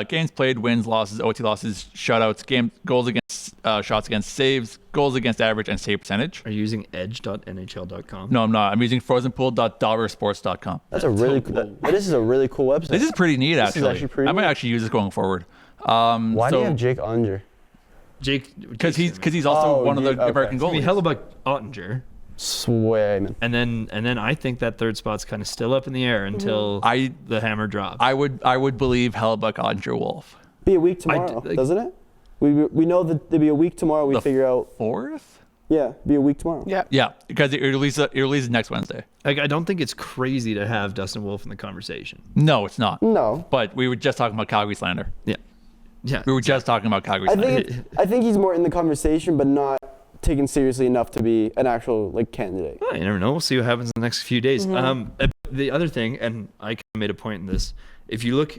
games played, wins, losses, OT losses, shutouts, goals against, shots against, saves, goals against average, and save percentage. Are you using edge.nhl.com? No, I'm not. I'm using frozenpool.dollarsports.com. That's a really cool. This is a really cool website. This is pretty neat, This is actually. actually pretty I might neat. actually use this going forward. Why do you have Jake Unger? Jake, Because he's also one of the okay. American I mean, goalies. Hellebuck, Ottinger, Swayman. and then I think that third spot's kind of still up in the air until the hammer drops. I would believe Hellebuck, Ottinger, Wolf. Be a week tomorrow, doesn't it? We know that there'll be a week tomorrow. We figure out. Fourth? Yeah, be a week tomorrow. Yeah. Yeah, because it releases next Wednesday. Like, I don't think it's crazy to have Dustin Wolf in the conversation. No, it's not. No. But we were just talking about Calgary slander. Yeah. We were just talking about Calgary slander. I think he's more in the conversation, but not taken seriously enough to be an actual candidate. Well, you never know. We'll see what happens in the next few days. The other thing, and I kind of made a point in this, if you look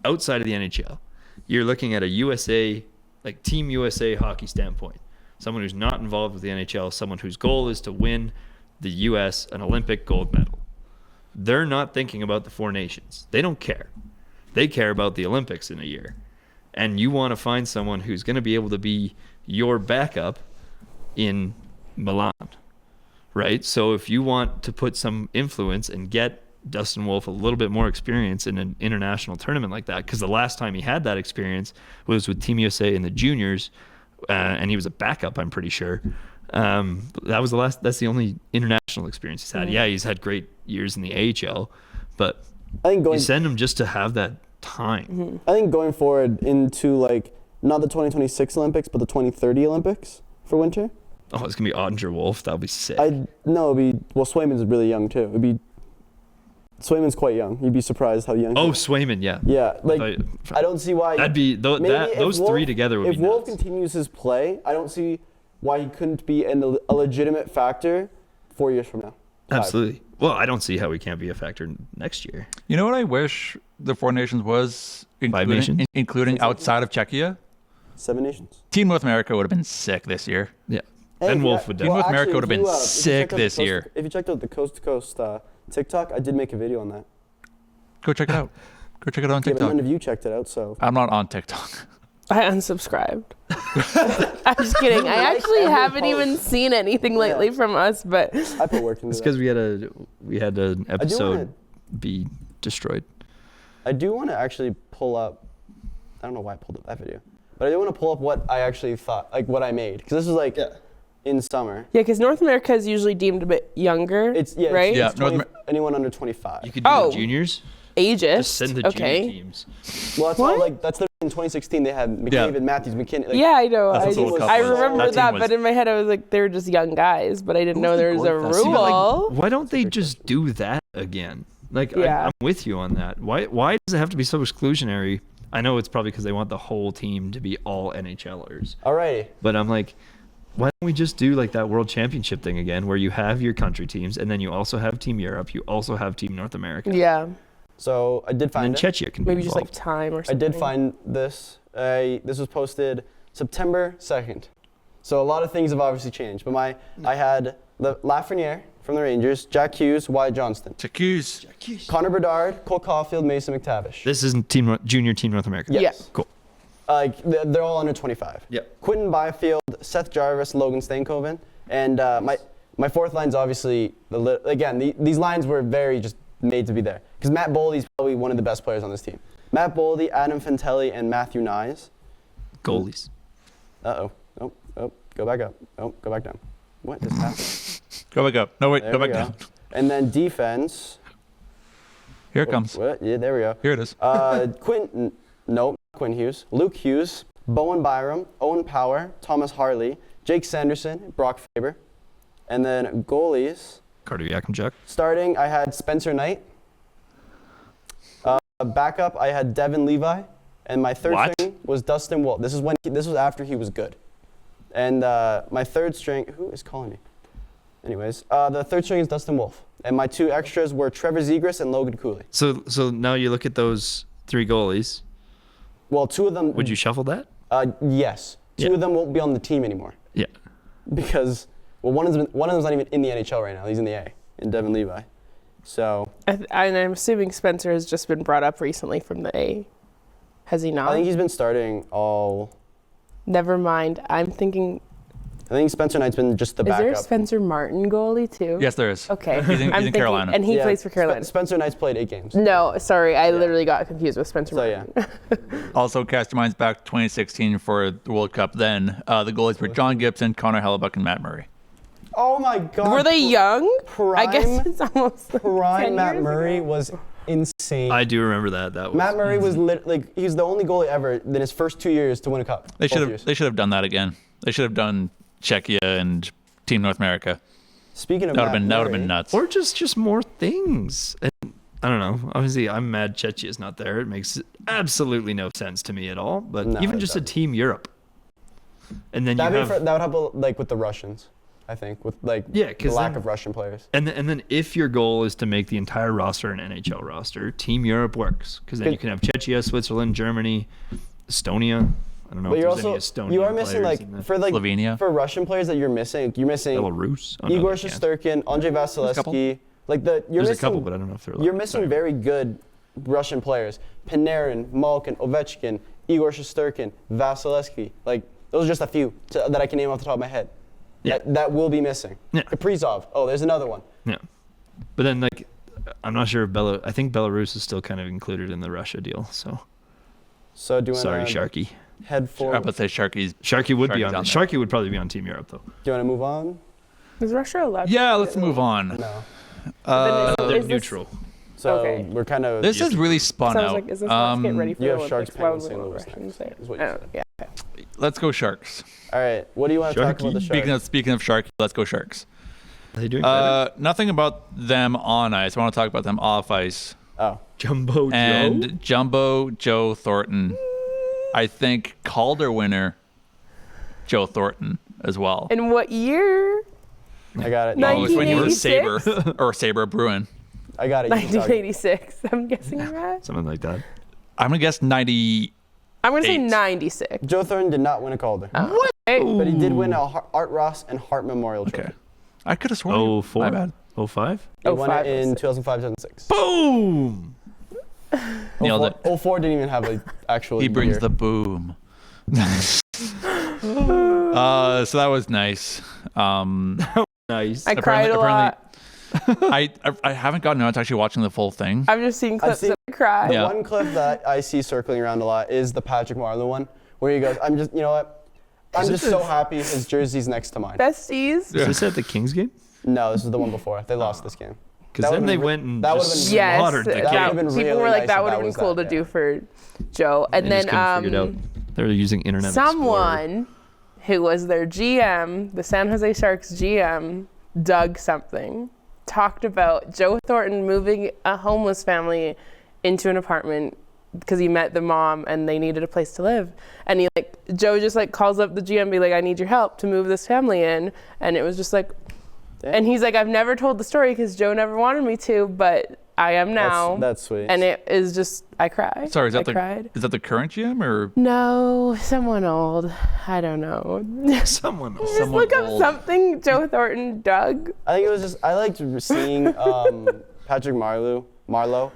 outside of the NHL, you're looking at a USA, like Team USA hockey standpoint. Someone who's not involved with the NHL, someone whose goal is to win the US an Olympic gold medal. They're not thinking about the four nations. They don't care. They care about the Olympics in a year. And you want to find someone who's going to be able to be your backup in Milan, right? So if you want to put some influence and get Dustin Wolf a little bit more experience in an international tournament like that, because the last time he had that experience was with Team USA in the juniors, and he was a backup, I'm pretty sure. That's the only international experience he's had. Yeah, he's had great years in the AHL, but I think you send him just to have that time. I think going forward into not the 2026 Olympics, but the 2030 Olympics for winter. Oh, it's gonna be Ottinger Wolf. That'll be sick. Swayman's really young too. Swayman's quite young. You'd be surprised how young. Oh, Swayman, yeah. Yeah, I don't see why. That'd be those three together would be If Wolf nuts. continues his play, I don't see why he couldn't be a legitimate factor 4 years from now. 5. Absolutely. Well, I don't see how he can't be a factor next year. You know what I wish the Four Nations was, nations? including outside of Czechia? 7 nations. Team North America would have been sick this year. Yeah. Hey, Ben if Wolf you- would Team definitely. North America would have been if you sick checked out the this Coast- year. If you checked out the Coast to Coast TikTok, I did make a video on that. Go check it out. Go check it out on Yeah, but TikTok. none of you checked it out, so. I'm not on TikTok. I unsubscribed. I'm just kidding. I actually every haven't post. even seen anything lately from us, but I put work into It's that. because we had an episode be destroyed. I do want to actually pull up. I don't know why I pulled up that video, but I do want to pull up what I actually thought, what I made, because this was in summer. yeah, because North America is usually deemed a bit younger. right? Yeah, It's 20 North anyone under 25. You could do Oh. the juniors. Ageist. Just send the okay. junior teams. Well, that's What? all, that's literally in 2016 they had McDavid, Matthews, McKinnon. Yeah, I know. That's I, what the World Cup I was. remember That that, team but was- in my head I was like, they were just young guys, but I didn't know there was a Gold Dust? See, but, rule. why don't they just do that again? Yeah. I'm with you on that. Why does it have to be so exclusionary? I know it's probably because they want the whole team to be all NHLers. Alrighty. But I'm like, why don't we just do that World Championship thing again, where you have your country teams, and then you also have Team Europe, you also have Team North America, Yeah, So I did and find then it. Czechia can be maybe just like involved. time or I something. did find this. This was posted September 2nd. So a lot of things have obviously changed. But I had Lafreniere from the Rangers, Jack Hughes, Wyatt Johnston, Accuse. Connor Bedard, Cole Caulfield, Mason McTavish. This isn't Junior Team North America. Yes. Yeah. Cool. They're all under 25. Yep. Quentin Byfield, Seth Jarvis, Logan Stankoven, and my fourth line's obviously these lines were very just made to be there because Matt Boldy's probably one of the best players on this team. Matt Boldy, Adam Fantelli, and Matthew Nyes. Goalies. Oh, go back up. Oh, go back down. What just happened? Go back up. No, wait. There Go we back down. And then defense. Here it comes. What? Yeah, there we go. Here it is. Quinn Hughes, Luke Hughes, Bowen Byram, Owen Power, Thomas Harley, Jake Sanderson, Brock Faber. And then goalies, Carter Yakimchuk. starting, I had Spencer Knight. Backup, I had Devin Levi. And my third What? string was Dustin Wolf. This was after he was good. And my third string, who is calling me? Anyways, the third string is Dustin Wolf. And my two extras were Trevor Zegras and Logan Cooley. So now you look at those three goalies. Well, two of them. Would you shuffle that? Yes. Two Yeah. of them won't be on the team anymore Yeah. because, well, one of them's not even in the NHL right now. He's in the A, in Devin Levi. So And I'm assuming Spencer has just been brought up recently from the A. Has he not? I think he's been starting all. Never mind. I'm thinking. I think Spencer Knight's been just the Is backup. there a Spencer Martin goalie too? Yes, there is. Okay. He's in I'm thinking, Carolina. and he plays for Carolina. Spencer Knight's played 8 games. No, sorry, I literally got confused with Spencer So Martin. yeah. Also, cast your minds back 2016 for the World Cup. Then the goalies were John Gibson, Connor Hellebuck, and Matt Murray. Oh my God. Were they young? Prime, I guess it's almost like 10 prime Matt years Murray ago. was insane. I do remember that. That was Matt Murray was he's the only goalie ever in his first 2 years to win a cup. They should Both have. years. They should have done that again. They should have done Czechia and Team North America. Speaking of That would Matt have Murray, been nuts. or just more things. And I don't know. Obviously, I'm mad Chechia's not there. It makes absolutely no sense to me at all. But No, even it just a doesn't. Team Europe, and then that you would have help like with the Russians, I think, with like Yeah, the 'cause lack then- of Russian players. and then if your goal is to make the entire roster an NHL roster, Team Europe works because then you can have Czechia, Switzerland, Germany, Estonia. I don't know But if you're there's also any Estonian you are missing players in like for like Slovenia. for Russian players that you're missing Belarus. Oh, no, Igor they can't. Shesterkin, Andrei Vasilevsky. Like you're There's missing a couple, but I don't know if they're. you're allowed. missing Sorry. very good Russian players. Panarin, Malkin, Ovechkin, Igor Shesterkin, Vasilevsky. Like those are just a few that I can name off the top of my head. Yeah. That will be missing. Yeah. Kaprizov. Oh, there's another one. Yeah, but then like, I'm not sure if I think Belarus is still kind of included in the Russia deal. So So do you sorry, want to Sharky. head I'm forward? about to say Sharky's. Sharky would be Sharky's on. on there. Sharky would probably be on Team Europe though. Do you want to move on? Is Russia allowed? Yeah, to let's move on. No. Then They're is this- neutral. So Okay. we're kind of. This is really spun Sounds out. like, is this let's get ready for you the have Sharks, Olympics? Why would Penguins, we St. want Louis Russians next, there? is what you I don't said. know, yeah. Let's go Sharks. All right. What do you want to talk Sharky. about the Sharks? Speaking of Sharky, let's go Sharks. Are they doing better? Nothing about them on ice. I want to talk about them off ice. Oh. Jumbo And Joe. Jumbo Joe Thornton. I think Calder winner Joe Thornton as well. In what year? I got it. Oh, it's when you were 1986? Sabre or Sabre Bruin. I got it. You can talk. 1986. I'm guessing right. Something like that. I'm gonna guess 90. I'm gonna say 8. 96. Joe Thornton did not win a Calder. What? But he did win a Art Ross and Hart Memorial Trophy. Okay. I could have sworn. Oh, My 4. bad. 05? He won 05 it or in 06. 2005-2006. Boom! Nailed it. 04 didn't even have an actual He brings year. the boom. So that was nice. Nice. I cried a lot. I haven't gotten around to actually watching the full thing. I've just seen clips seen- of me cry. The Yeah. one clip that I see circling around a lot is the Patrick Marleau one, where he goes, "I'm just, you know what? I'm Is it just the- so happy his jersey's next to mine." Besties. Is this at the Kings game? No, this is the one before. They lost this game. Because That then would've they been went and that just would've been- Yes, slaughtered the That game. would've been people really were like, nice that if would have that been was cool that, to yeah. do for Joe. And They then just couldn't figure it out. They were using Internet Explorer. someone who was their GM, the San Jose Sharks GM, Doug something, talked about Joe Thornton moving a homeless family into an apartment because he met the mom and they needed a place to live. And he Joe just calls up the GM, be like, I need your help to move this family in. And it was just like, and he's like, I've never told the story because Joe never wanted me to, but I am now. That's sweet. And it is just, I cried. Sorry, is I that cried. the current GM or No, someone old. I don't know. Someone else. Just Someone look up old. something Joe Thornton, Doug. I think it was just I liked seeing Patrick Marleau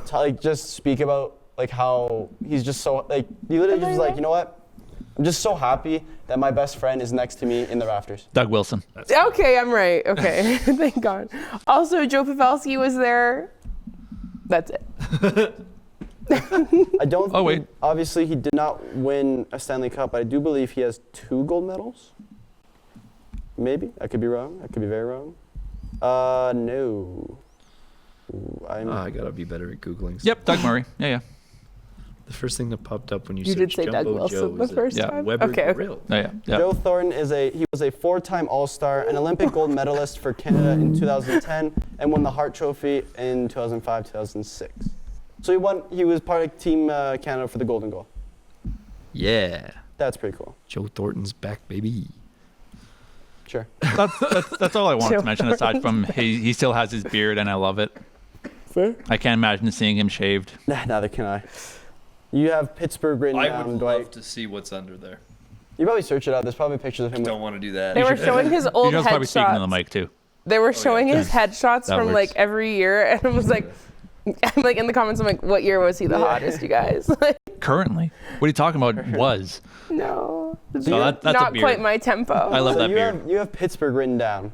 to just speak about how he's just so he literally just was you know what, I'm just so happy that my best friend is next to me in the rafters. Doug Wilson? Okay, I'm right. Okay, thank God. Also, Joe Pavelski was there. That's it. I don't. Oh, wait. Obviously, he did not win a Stanley Cup. I do believe he has 2 gold medals. Maybe I could be wrong. I could be very wrong. No. I gotta be better at googling. Yep, Doug Murray. Yeah. The first thing that popped up when you You did searched say Doug Jumbo Wilson Joe the is first Yeah. time. Weber Okay. Grill. Yeah. Joe Thornton he was a 4-time All-Star, an Olympic gold medalist for Canada in 2010, and won the Hart Trophy in 2005-2006. So he was part of Team Canada for the Golden Goal. Yeah. That's pretty cool. Joe Thornton's back, baby. Sure. That's all I wanted Joe to mention. Aside from he still has his beard and I love it. Fair. I can't imagine seeing him shaved. Neither can I. You have Pittsburgh written down, Dwight. to see what's under there. You probably search it out. There's probably pictures of him. Don't want to do that. They were showing his old You're probably speaking to the headshots. mic too. They were showing his headshots That from works. every year, and I was like, I'm like in the comments. I'm like, what year was he the hottest, you guys? Like, Currently, what are you talking about? Was no, the So beard, that's a not beard. quite my tempo. I love So that beard. you have Pittsburgh written down.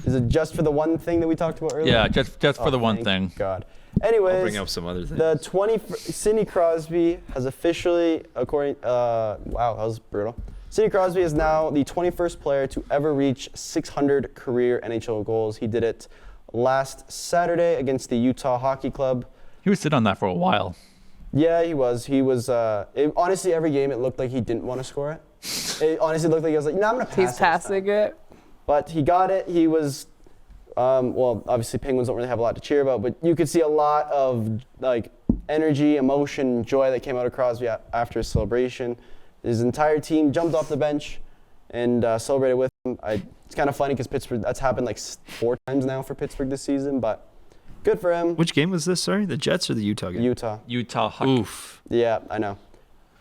Is it just for the one thing that we talked about earlier? Yeah, just for the one thank thing. God. I'll Anyways, bring up some other things. the Sidney Crosby has officially, according, wow, that was brutal. Sidney Crosby is now the 21st player to ever reach 600 career NHL goals. He did it last Saturday against the Utah Hockey Club. He was sitting on that for a while. Yeah, he was. Honestly, every game it looked like he didn't want to score it. It honestly looked like he was like, no, I'm going to pass it He's this time." passing it. But he got it. He was, well, obviously Penguins don't really have a lot to cheer about, but you could see a lot of like energy, emotion, joy that came out of Crosby after his celebration. His entire team jumped off the bench and celebrated with him. It's kind of funny because Pittsburgh, that's happened like 4 times now for Pittsburgh this season, but good for him. Which game was this? Sorry, the Jets or the Utah game? Utah. Hockey. Oof. Yeah, I know.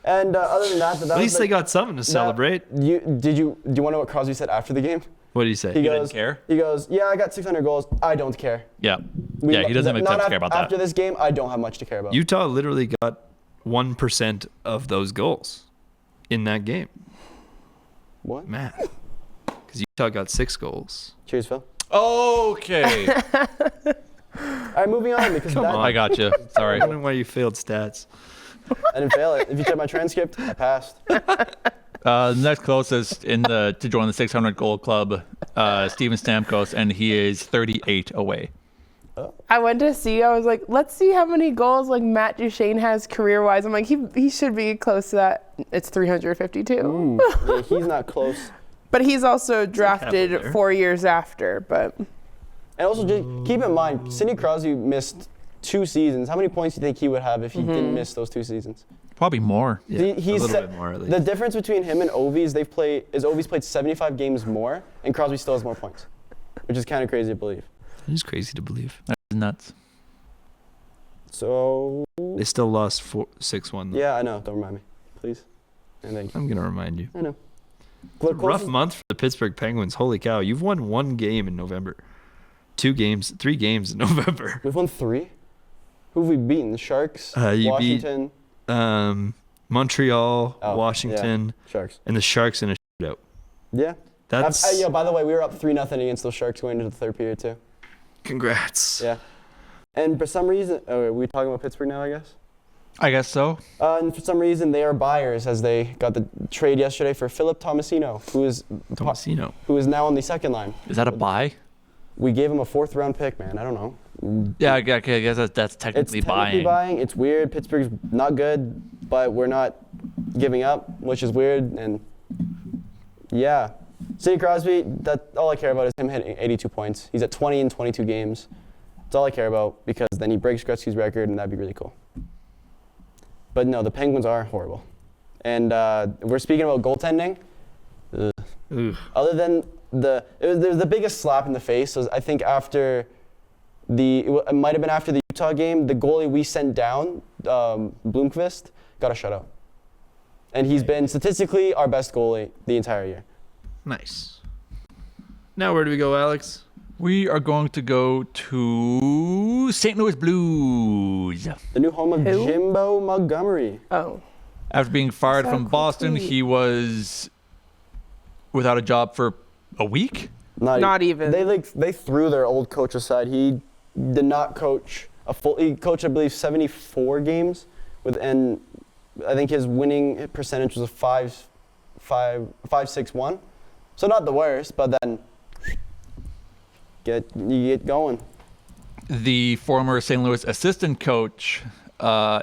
And other than that, At least they got something to celebrate. Do you want to know what Crosby said after the game? What did he say? He didn't goes, care? He goes, yeah, I got 600 goals. I don't care. Yeah. Yeah, he doesn't have Not time to care about that. After this game, I don't have much to care about. Utah literally got 1% of those goals in that game. What? Man. Because Utah got 6 goals. Cheers, Phil. Okay. All right, moving on because that, I got you. Sorry. I don't know why you failed stats. I didn't fail it. If you check my transcript, I passed. Next closest to join the 600 goal club, Steven Stamkos, and he is 38 away. I went to see. I was like, let's see how many goals like Matt Duchene has career-wise. I'm like, he should be close to that. It's 352. Yeah, he's not close. But he's also drafted there. 4 years after. But And also, just keep in mind, Sidney Crosby missed 2 seasons. How many points do you think he would have if he didn't miss those 2 seasons? Probably more. Yeah, He's a little bit more at least. The difference between him and Ovi is Ovi's played 75 games more, and Crosby still has more points, which is kind of crazy to believe. It is crazy to believe. That's nuts. So They still lost 6-1 though. yeah, I know. Don't remind me, please. And thank you. I'm going to remind you. I know. It's a rough month for the Pittsburgh Penguins. Holy cow. You've won 1 game in November. 3 games in November. We've won 3. Who have we beaten? The Sharks, You Washington. Montreal, Oh, Washington, yeah, Sharks. and the Sharks in a shootout. Yeah. That's By the way, we were up 3-0 against those Sharks going into the 3rd period too. congrats. Yeah. And for some reason, we're talking about Pittsburgh now, I guess. I guess so. And for some reason, they are buyers as they got the trade yesterday for Philip Tomasino, who is now on the 2nd line. Is that a buy? We gave him a 4th round pick, man. I don't know. Yeah, I guess that's technically buying. It's weird. Pittsburgh's not good, but we're not giving up, which is weird. And yeah, Sidney Crosby. That all I care about is him hitting 82 points. He's at 20 in 22 games. That's all I care about because then he breaks Gretzky's record, and that'd be really cool. But no, the Penguins are horrible. And we're speaking about goaltending. Ugh. Other than there was the biggest slap in the face was I think after it might have been after the Utah game, the goalie we sent down, Bloomqvist, got a shutout. And he's been statistically our best goalie the entire year. Nice. Now where do we go, Alex? We are going to go to St. Louis Blues. The new home of Who? Jimbo Montgomery. oh, After being fired That's from cool Boston, tweet. he was without a job for a week. Not even. They threw their old coach aside. He did not coach he coached, I believe, 74 games and I think his winning percentage was a 5.61. So not the worst, but then you get going. The former St. Louis assistant coach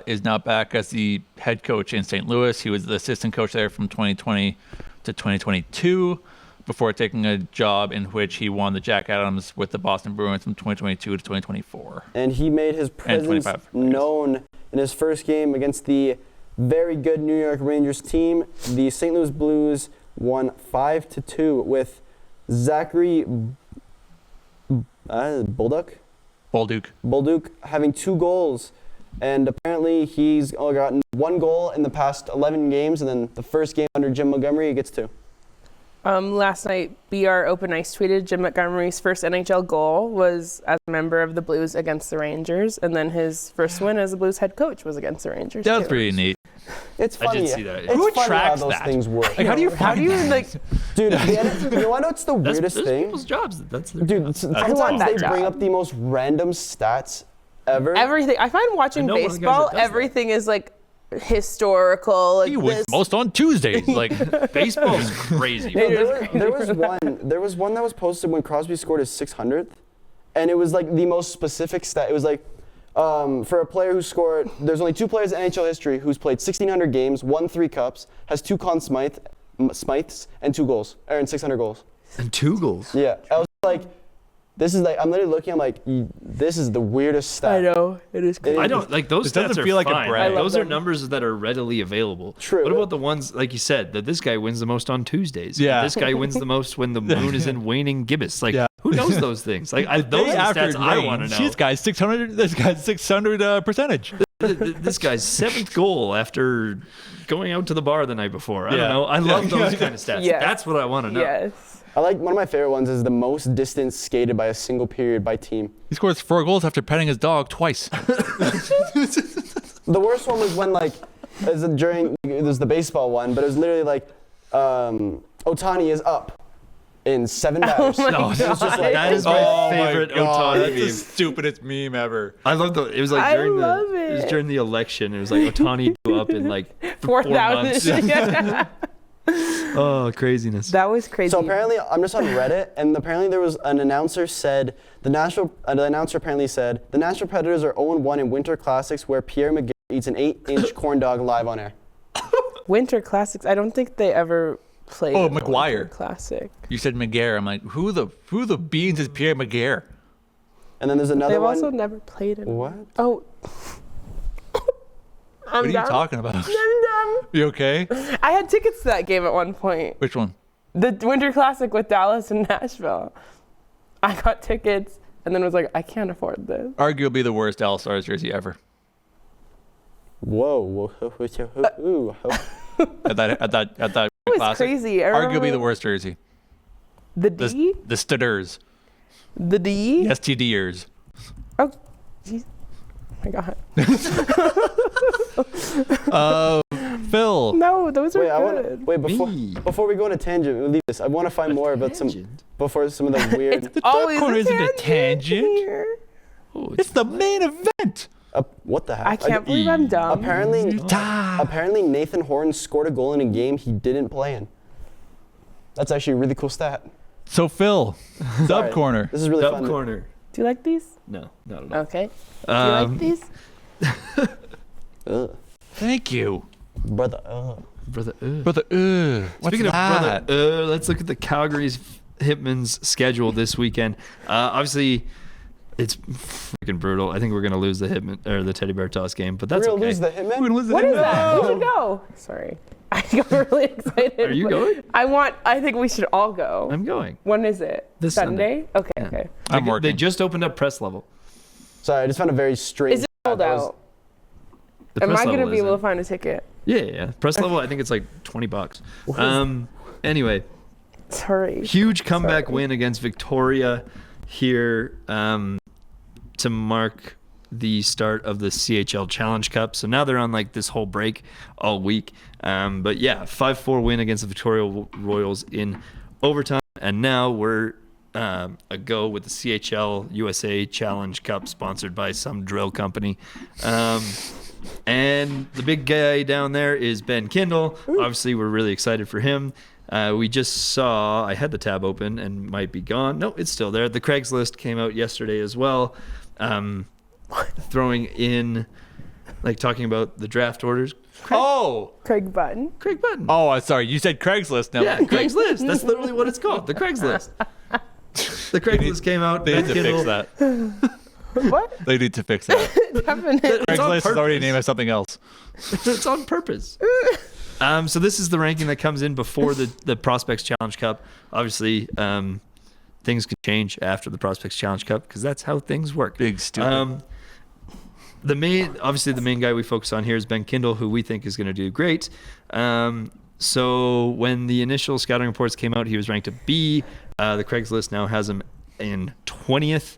is now back as the head coach in St. Louis. He was the assistant coach there from 2020 to 2022 before taking a job in which he won the Jack Adams with the Boston Bruins from 2022 to 2024. And he made his presence 25, I guess. known in his first game against the very good New York Rangers team. The St. Louis Blues won 5-2 with Zachary Bolduc having 2 goals. And apparently he's gotten 1 goal in the past 11 games, and then the first game under Jim Montgomery, he gets 2. Last night, BR Open Ice tweeted Jim Montgomery's first NHL goal was as a member of the Blues against the Rangers, and then his first win as a Blues head coach was against the Rangers. That's too. pretty neat. It's funny. I did see that. It's Who funny how tracks those that? things work. Like, how do you like? Dude, you want to know what's the weirdest That's thing? people's jobs. That's their Dude, sometimes want that they bring job. up the most random stats ever. Everything. I find watching I know one of the guys baseball, that does that. everything is like historical. Like He wins this. most on Tuesdays. Like, baseball's crazy. No, there was one that was posted when Crosby scored his 600th, and it was like the most specific stat. It was like for a player who scored. There's only 2 players in NHL history who's played 1,600 games, won 3 cups, has 2 Conn Smythes, and 2 goals, and 600 goals. And 2 goals. Yeah, I was like, this is like I'm literally looking. I'm like, this is the weirdest stat. I know it is crazy. I don't like those It doesn't stats are feel like a fine. brag. I love Those are them. numbers that are readily available. True. What about the ones like you said that this guy wins the most on Tuesdays? Yeah. This guy wins the most when the moon is in waning gibbous. Like Yeah. who knows those things? Like those day are the after stats I want to know. This guy's 600. This guy's 600 percentage. This guy's 7th goal after going out to the bar the night before. I Yeah. don't know. I love Yeah. those kind of stats. Yes. That's what I want to know. Yes. I like one of my favorite ones is the most distance skated by a single period by team. He scores 4 goals after petting his dog twice. The worst one was when like it was the baseball one, but it was literally like Otani is up in 7 batters. No, it's just like, that is my Oh favorite my God, Otani that's the meme. stupidest meme ever. I love the. It was like I during love the. It was it. during the election. It was like Otani blew up in like 4 months. 4,000. Yeah. Oh, craziness. That was crazy. So apparently, I'm just on Reddit, and apparently there was an announcer said the announcer apparently said the Nashville Predators are 0-1 in Winter Classics where Pierre McGuire eats an 8-inch corn dog live on air. Winter Classics. I don't think they ever played. Oh, in the McGuire. Winter Classic. You said McGarr. I'm like, who the beans is Pierre McGarr? And then there's another They've one. also never played in. What? Oh. What are you talking about? I'm dumb. You okay? I had tickets to that game at one point. Which one? The Winter Classic with Dallas and Nashville. I got tickets and then was like, I can't afford this. Arguably the worst Dallas Stars jersey ever. Whoa. Ooh. At that It was classic. crazy. I Arguably remember the worst jersey. The The D? the Studders. The D? The STDers. Oh, jeez. Oh my God. Phil. No, those are Wait, good. before we go on a tangent, we'll leave this. I want to find more about some of the weird. It's always corner a isn't a tangent. here. It's the main event. What the heck? I can't believe I'm dumb. Apparently Nathan Horton scored a goal in a game he didn't play in. That's actually a really cool stat. So Phil, Sorry. dub corner. This is really Dub fun. corner. Do you like these? No, not at all. Okay. Do you like these? Ugh. Thank you. Brother. Brother. Brother, what's Speaking that? of brother, let's look at the Calgary's Hitmen's schedule this weekend. Obviously, it's freaking brutal. I think we're gonna lose the Hitman or the Teddy Bear Toss game, but that's We're gonna okay. lose the Hitman? We're gonna lose the What is Hitman. that? We should go. Sorry. I got really excited. Are you going? I think we should all go. I'm going. When is it? This Sunday? Okay, Yeah. okay. I'm working. They just opened up press level. Sorry, I just found a very strange. Is it sold stat that was- out? The Am press I going to level be able to isn't. find a ticket? Yeah. Press level, I think it's like $20. Anyway, Sorry. huge comeback Sorry. win against Victoria here to mark the start of the CHL Challenge Cup. So now they're on like this whole break all week. But yeah, 5-4 win against the Victoria Royals in overtime. And now we're a go with the CHL USA Challenge Cup sponsored by some drill company. And the big guy down there is Ben Kindle. Obviously, we're really excited for him. We just saw, I had the tab open and might be gone. No, it's still there. The Craigslist came out yesterday as well. Throwing in, like talking about the draft orders. Oh. Craig Button. Craig Button. Oh, I'm sorry. You said Craigslist now. Yeah, Craigslist. That's literally what it's called. The Craigslist. The Craigslist came out. They Ben need to Kindle. fix that. What? They need to fix that. Definitely. It's on Craigslist is already purpose. named as something else. It's on purpose. So this is the ranking that comes in before the Prospects Challenge Cup. Obviously, things can change after the Prospects Challenge Cup because that's how things work. Big stupid. The main guy we focus on here is Ben Kindle, who we think is going to do great. So when the initial scouting reports came out, he was ranked a B. The Craigslist now has him in 20th,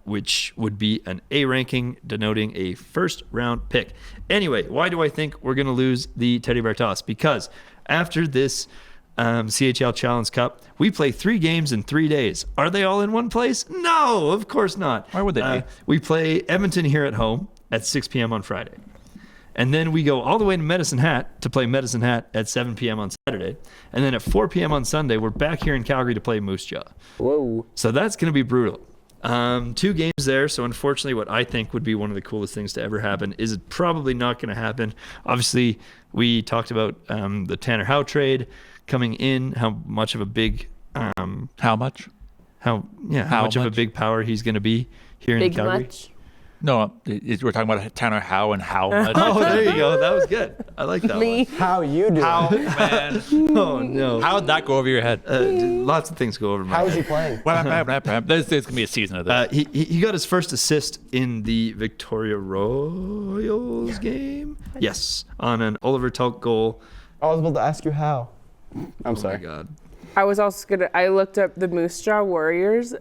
which would be an A ranking, denoting a first-round pick. Anyway, why do I think we're going to lose the Teddy Bear Toss? Because after this CHL Challenge Cup, we play 3 games in 3 days. Are they all in one place? No, of course not. Why would they be? We play Edmonton here at home at 6 p.m. on Friday. And then we go all the way to Medicine Hat to play Medicine Hat at 7 p.m. on Saturday. And then at 4 p.m. on Sunday, we're back here in Calgary to play Moose Jaw. Whoa. So that's going to be brutal. 2 games there. So unfortunately, what I think would be one of the coolest things to ever happen is probably not going to happen. Obviously, we talked about the Tanner Howe trade coming in, how much of a big... How much? How much of a big power he's going to be here in Calgary. Much? No, we're talking about Tanner Howe and how much. Oh, there you go. That was good. I like that Me. one. How you doing? How, man? Oh, no. How'd that go over your head? Lots of things go over my How head. is he playing? There's going to be a season of this. He got his first assist in the Victoria Royals game. Yes, on an Oliver Tulk goal. I was about to ask you how. I'm Oh sorry. my God. I was also I looked up the Moose Jaw Warriors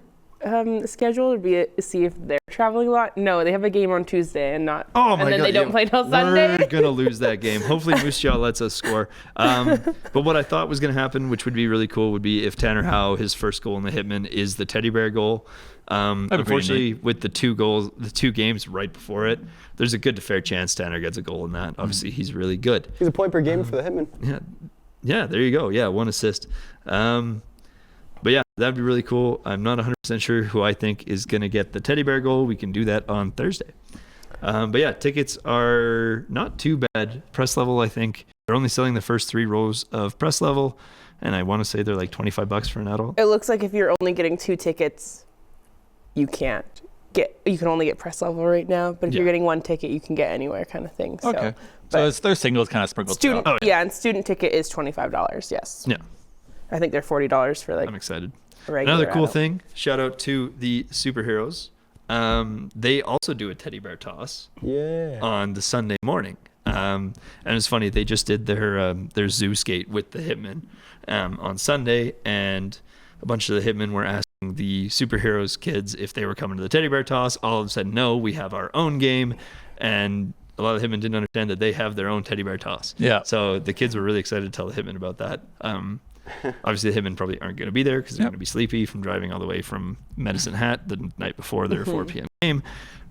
schedule to see if they're traveling a lot. No, they have a game on Tuesday and not. Oh my and then God. they don't play till Sunday. We're gonna lose that game. Hopefully Moose Jaw lets us score. But what I thought was gonna happen, which would be really cool, would be if Tanner Howe, his first goal in the Hitman, is the Teddy Bear goal. Unfortunately, with the 2 games right before it, there's a good to fair chance Tanner gets a goal in that. Obviously, he's really good. He's a point per game for the Hitman. Yeah, there you go. Yeah, 1 assist. But yeah, that'd be really cool. I'm not 100% sure who I think is going to get the Teddy Bear goal. We can do that on Thursday. But yeah, tickets are not too bad. Press level, I think they're only selling the first 3 rows of press level, and I want to say they're like $25 for an adult. It looks like if you're only getting 2 tickets, you can only get press level right now. But if you're getting 1 ticket, you can get anywhere, kind of thing. So, Okay. So their singles kind of sprinkled student, throughout. and student ticket is $25. Yes. Yeah, I think they're $40 for like I'm excited. a regular Another cool adult. thing, shout out to the superheroes. They also do a Teddy Bear toss Yeah. on the Sunday morning. And it's funny, they just did their zoo skate with the Hitmen on Sunday, and a bunch of the Hitmen were asking the superheroes kids if they were coming to the Teddy Bear toss. All of them said no, we have our own game, and a lot of the Hitmen didn't understand that they have their own Teddy Bear toss. Yeah. So the kids were really excited to tell the Hitmen about that. Obviously, the Hitmen probably aren't going to be there because they're going to be sleepy from driving all the way from Medicine Hat the night before their 4 p.m. game.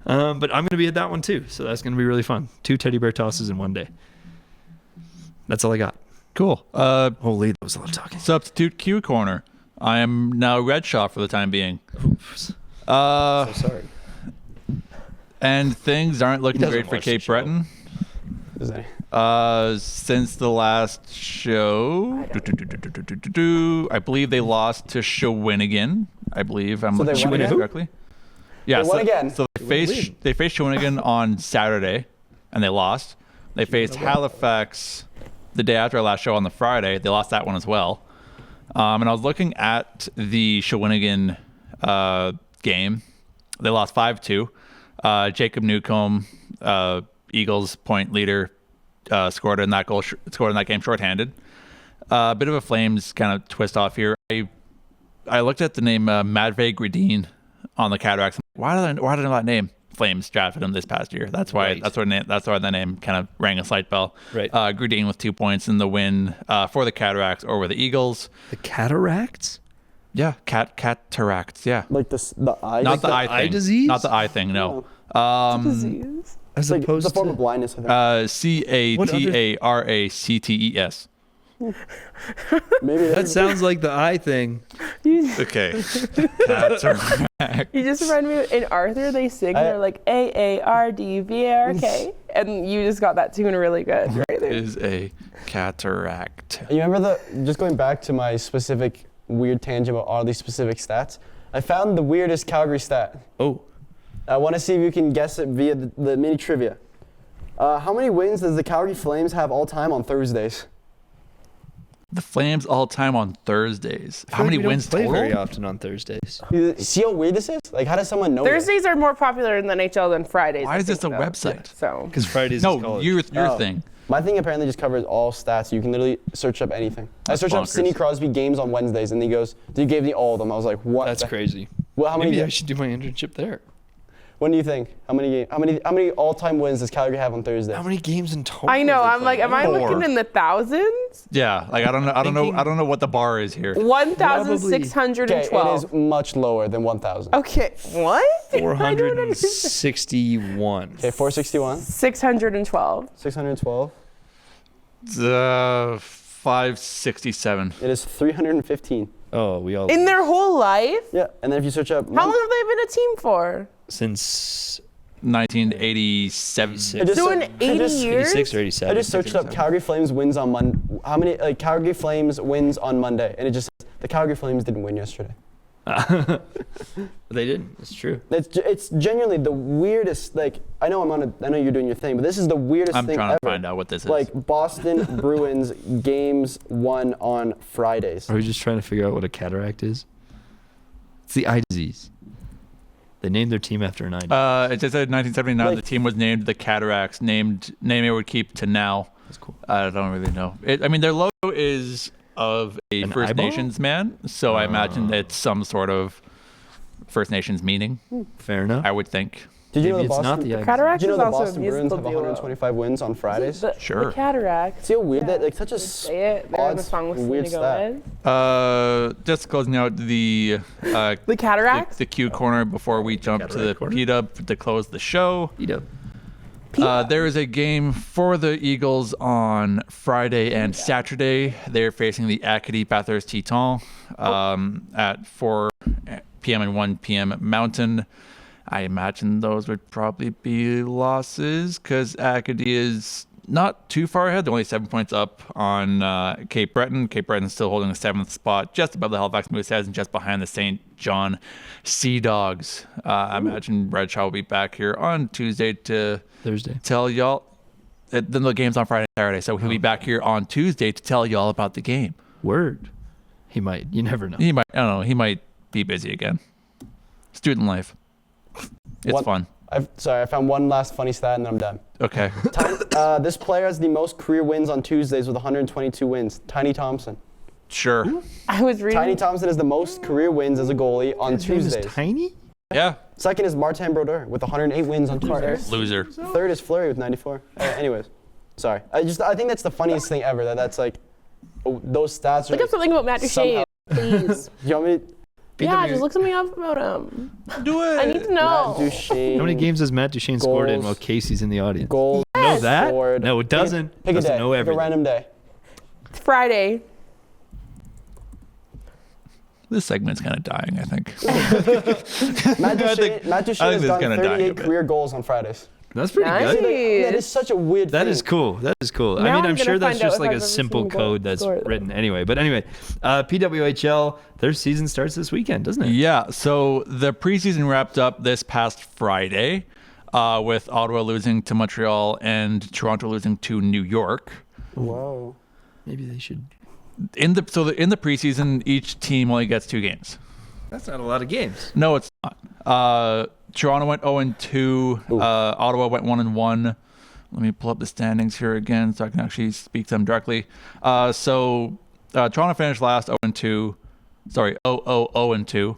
But I'm going to be at that one too, so that's going to be really fun. 2 Teddy Bear tosses in one day. That's all I got. Cool. Holy, that was a lot of talking. Substitute Q corner. I am now red shot for the time being. Oops. So sorry. And things aren't looking doesn't great for watch the Cape show. Breton. Is that? Since the last show, I believe they lost to Shawinigan. I believe I'm So they looking won at it again? correctly. Yeah, They won again. So they faced Shawinigan on Saturday, and they lost. They faced Halifax the day after our last show on the Friday. They lost that one as well. And I was looking at the Shawinigan game. They lost 5-2. Jacob Newcomb, Eagles point leader, scored in that game shorthanded. A bit of a Flames kind of twist off here. I looked at the name Matvey Gradin on the Cataracts. Why did I know that name? Flames drafted him this past year. That's why. Right. That's why the name kind of rang a slight bell. Right. Gradin with 2 points in the win for the Cataracts over the Eagles. The Cataracts? Yeah, cataracts. Yeah, Like the eye? not the eye eye thing. disease? Not the eye thing. No. Disease. As Like, opposed it's a form to... of blindness, I think. Cataracts. Maybe That sounds like the eye thing. Okay. Cataract. You just remind me in Arthur they sing they're like AARDVARK and you just got that tune really good right there. Is a cataract. You remember just going back to my specific weird tangent about all these specific stats, I found the weirdest Calgary stat. Oh. I want to see if you can guess it via the mini trivia. How many wins does the Calgary Flames have all time on Thursdays? The Flames all time on Thursdays. How many wins play total? very often on Thursdays. You see how weird this is? Like, how does someone know this? Thursdays are more popular in the NHL than Fridays. Why I is this think, a though. website? So Because Fridays is No, college. your Oh. thing. My thing apparently just covers all stats. You can literally search up anything. I searched up bonkers. Sidney Crosby games on Wednesdays, and he goes, "You gave me all of them." I was like, "What?" That's crazy. Well, how many? Maybe I should do my internship there. When do you think? How many all-time wins does Calgary have on Thursday? How many games in total? I know. are they I'm like, playing? am I 4. looking in the thousands? Yeah, like I don't know what the bar is here. 1,612. Okay, it is much lower than 1,000. Okay, what? 461. Okay, 461, 612. 612. 567. It is 315. Oh, we all In their whole life? Yeah, and then if you search up, How long have they been a team for? since 1987. I just So in searched- 80 I just- years? 86 or 87. I just searched up Calgary Flames wins on Monday. How many Calgary Flames wins on Monday? And it just says the Calgary Flames didn't win yesterday. They didn't. It's true. It's genuinely the weirdest. Like I know I know you're doing your thing, but this is the weirdest I'm thing trying ever. to find out what this is. Like Boston Bruins games won on Fridays. Are we just trying to figure out what a cataract is? It's the eye disease. They named their team after an eye disease. It just said 1979. Like- the team was named the Cataracts. Name it would keep to now. That's cool. I don't really know. Their logo is of a An First eyeball? Nations man, so I imagine it's some sort of First Nations meaning. Fair enough. I would think. Did you know Maybe the it's not Boston? the eye disease. Cataracts Did you is know the also Boston a Bruins musical have duo. 125 wins on Fridays? Sure. The Cataracts. See how weird that like such a Say it. They're in the odd, song with weird Selena stat. Gomez. Just closing out the The Cataracts? the Q corner before we jump to the Cataract corner. P-Dub to close the show. Eat up. There is a game for the Eagles on Friday and Saturday. They're facing the Acadie Bathurst Titans at 4 p.m. and 1 p.m. Mountain. I imagine those would probably be losses because Acadie is not too far ahead. They're only 7 points up on Cape Breton. Cape Breton is still holding the 7th spot, just above the Halifax Mooseheads and just behind the St. John Sea Dogs. I imagine Red Shaw will be back here on Tuesday to Thursday. tell y'all. Then the game's on Friday and Saturday, so he'll be back here on Tuesday to tell y'all about the game. Word. He might. You never know. He might, I don't know, he might be busy again. Student life. It's One- fun. I found one last funny stat and then I'm done. Okay. This player has the most career wins on Tuesdays with 122 wins. Tiny Thompson. Sure. I was reading. Tiny Thompson has the most career wins as a goalie on His name is Tuesdays. Tiny? Yeah. Second is Martin Brodeur with 108 wins on Tuesdays. Loser. Third is Fleury with 94. Anyways, sorry. I think that's the funniest thing ever. That's like those stats are. Look up something about Matt somehow- Duchene, please. You want me? Yeah, just look something up about him. Do it. I need to know. Matt Duchene. How many games has Matt Duchene scored in Goals. while Casey's in the audience? Goals. Know that? scored. No, it doesn't. Pick a Doesn't day. know Pick a everything. random day. It's Friday. This segment's kind of dying, I think. Matt Duchene, think- Matt Duchene I think has this is gotten gonna die a 38 bit. career goals on Fridays. That's pretty Nice. good. That is such a weird That thing. is cool. That is cool. I Now mean, I'm I'm gonna sure that's find out just if like I've a ever simple seen code that's score, though. written anyway. But anyway, PWHL, their season starts this weekend, doesn't it? Yeah, so the preseason wrapped up this past Friday with Ottawa losing to Montreal and Toronto losing to New York. Whoa. Maybe they should. In the preseason, each team only gets 2 games. That's not a lot of games. No, it's not. Toronto went 0-2. Ottawa went 1-1. Let me pull up the standings here again so I can actually speak to them directly. So Toronto finished last 0-2. Sorry, 0-2.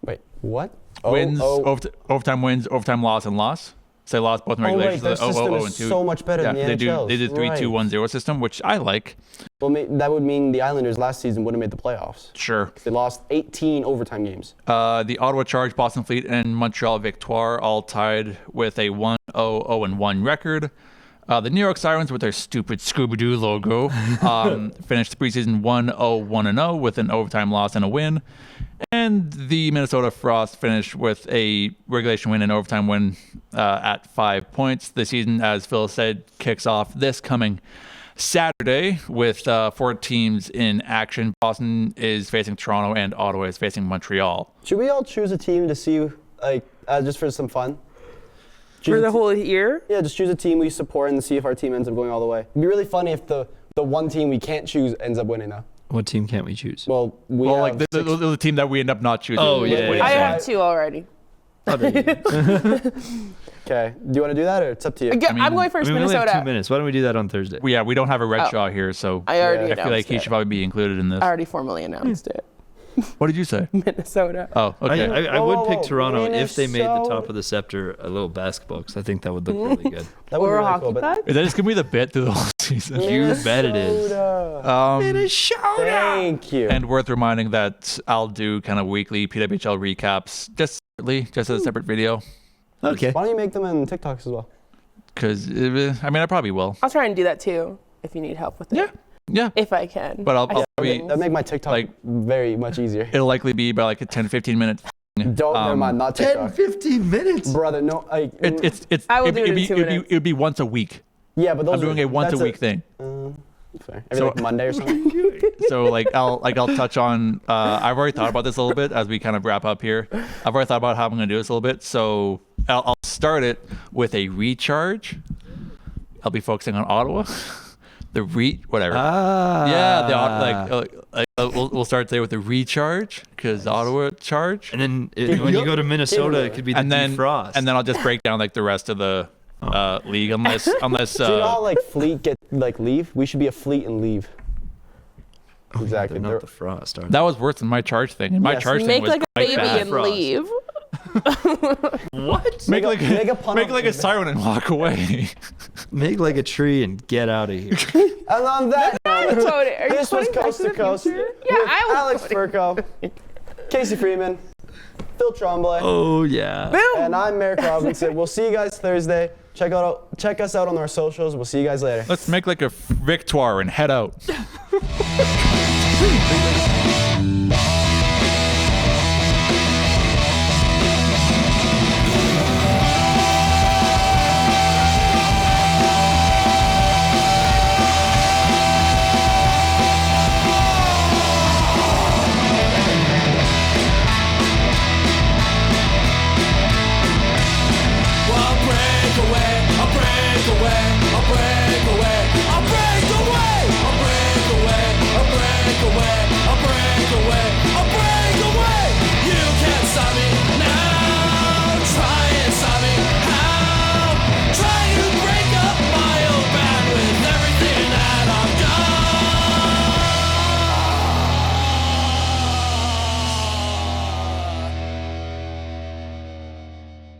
Wait, what? Wins, Oh, overtime wins, overtime loss, and loss. So they lost both in oh, regulation. right, their so system 0-2. is so much better Yeah, than the they do. NHL's. They did 3-2-1-0 system, which I like. Well, that would mean the Islanders last season wouldn't have made the playoffs. Sure. They lost 18 overtime games. The Ottawa Charge, Boston Fleet, and Montreal Victoire all tied with a 1-0-0-1 record. The New York Sirens, with their stupid Scooby-Doo logo, finished the preseason 1-0-1-0 with an overtime loss and a win. And the Minnesota Frost finished with a regulation win and overtime win at 5 points. The season, as Phil said, kicks off this coming Saturday with 4 teams in action. Boston is facing Toronto and Ottawa is facing Montreal. Should we all choose a team to see, like, just for some fun? For the whole year? Yeah, just choose a team we support and see if our team ends up going all the way. It'd be really funny if the one team we can't choose ends up winning, though. What team can't we choose? Well, we Well, have like the team that we end up not choosing. Oh, yeah, What do you I say? have 2 already. Okay. Do you want to do that, or it's up to you? I'm going first, we only have Minnesota. 2 minutes. Why don't we do that on Thursday? We don't have a Red Shaw here, so I already I feel like announced he it. should probably be included in this. I already formally announced it. What did you say? Minnesota. Oh, okay. I would pick Whoa, Toronto if they made the Minnesota. top of the scepter a little basketball, because I think that would look really good. That would be Or a really hockey cool, but puck. Is that just gonna be the bit through the whole season? You bet it is. Minnesota. Thank you. And worth reminding that I'll do kind of weekly PWHL recaps just separately, just as a separate video. Okay. Why don't you make them in TikToks as well? Because I probably will. I'll try and do that too if you need help with it. Yeah. If I can. But I'll I probably That'd make my TikTok like- very much easier. it'll likely be about like a 10-15 minute. Don't never mind, not 10, TikTok. 15 minutes. Brother, no. I will do it in 2 minutes. It'd be once a week. Yeah, but those I'm doing a once a week thing. Fair. Every like Monday or something. So I'll touch on. I've already thought about this a little bit as we kind of wrap up here. I've already thought about how I'm going to do this a little bit. So I'll start it with a recharge. I'll be focusing on Ottawa. Whatever. We'll start there with the recharge because Ottawa charge, And then when you go to Minnesota, it could be the defrost. and then I'll just break down like the rest of the league unless Do you know how like Fleet get like leave? We should be a Fleet and leave. Exactly. They're not the frost, are they? that was worse than my charge thing. And my Yes. charge thing Make was like a quite baby bad. and Frost. leave. What? Make like make a a siren and walk away. Make like a tree and get out of here. And on that note, Tony, are you this was putting Coast to Back the Coast. Future? Yeah, with I was Alex putting- Furco, Casey Freeman, Phil Tremblay, Oh, yeah. Boom. and I'm Merrick Robinson. We'll see you guys Thursday. Check us out on our socials. We'll see you guys later. Let's make like a victoire and head out.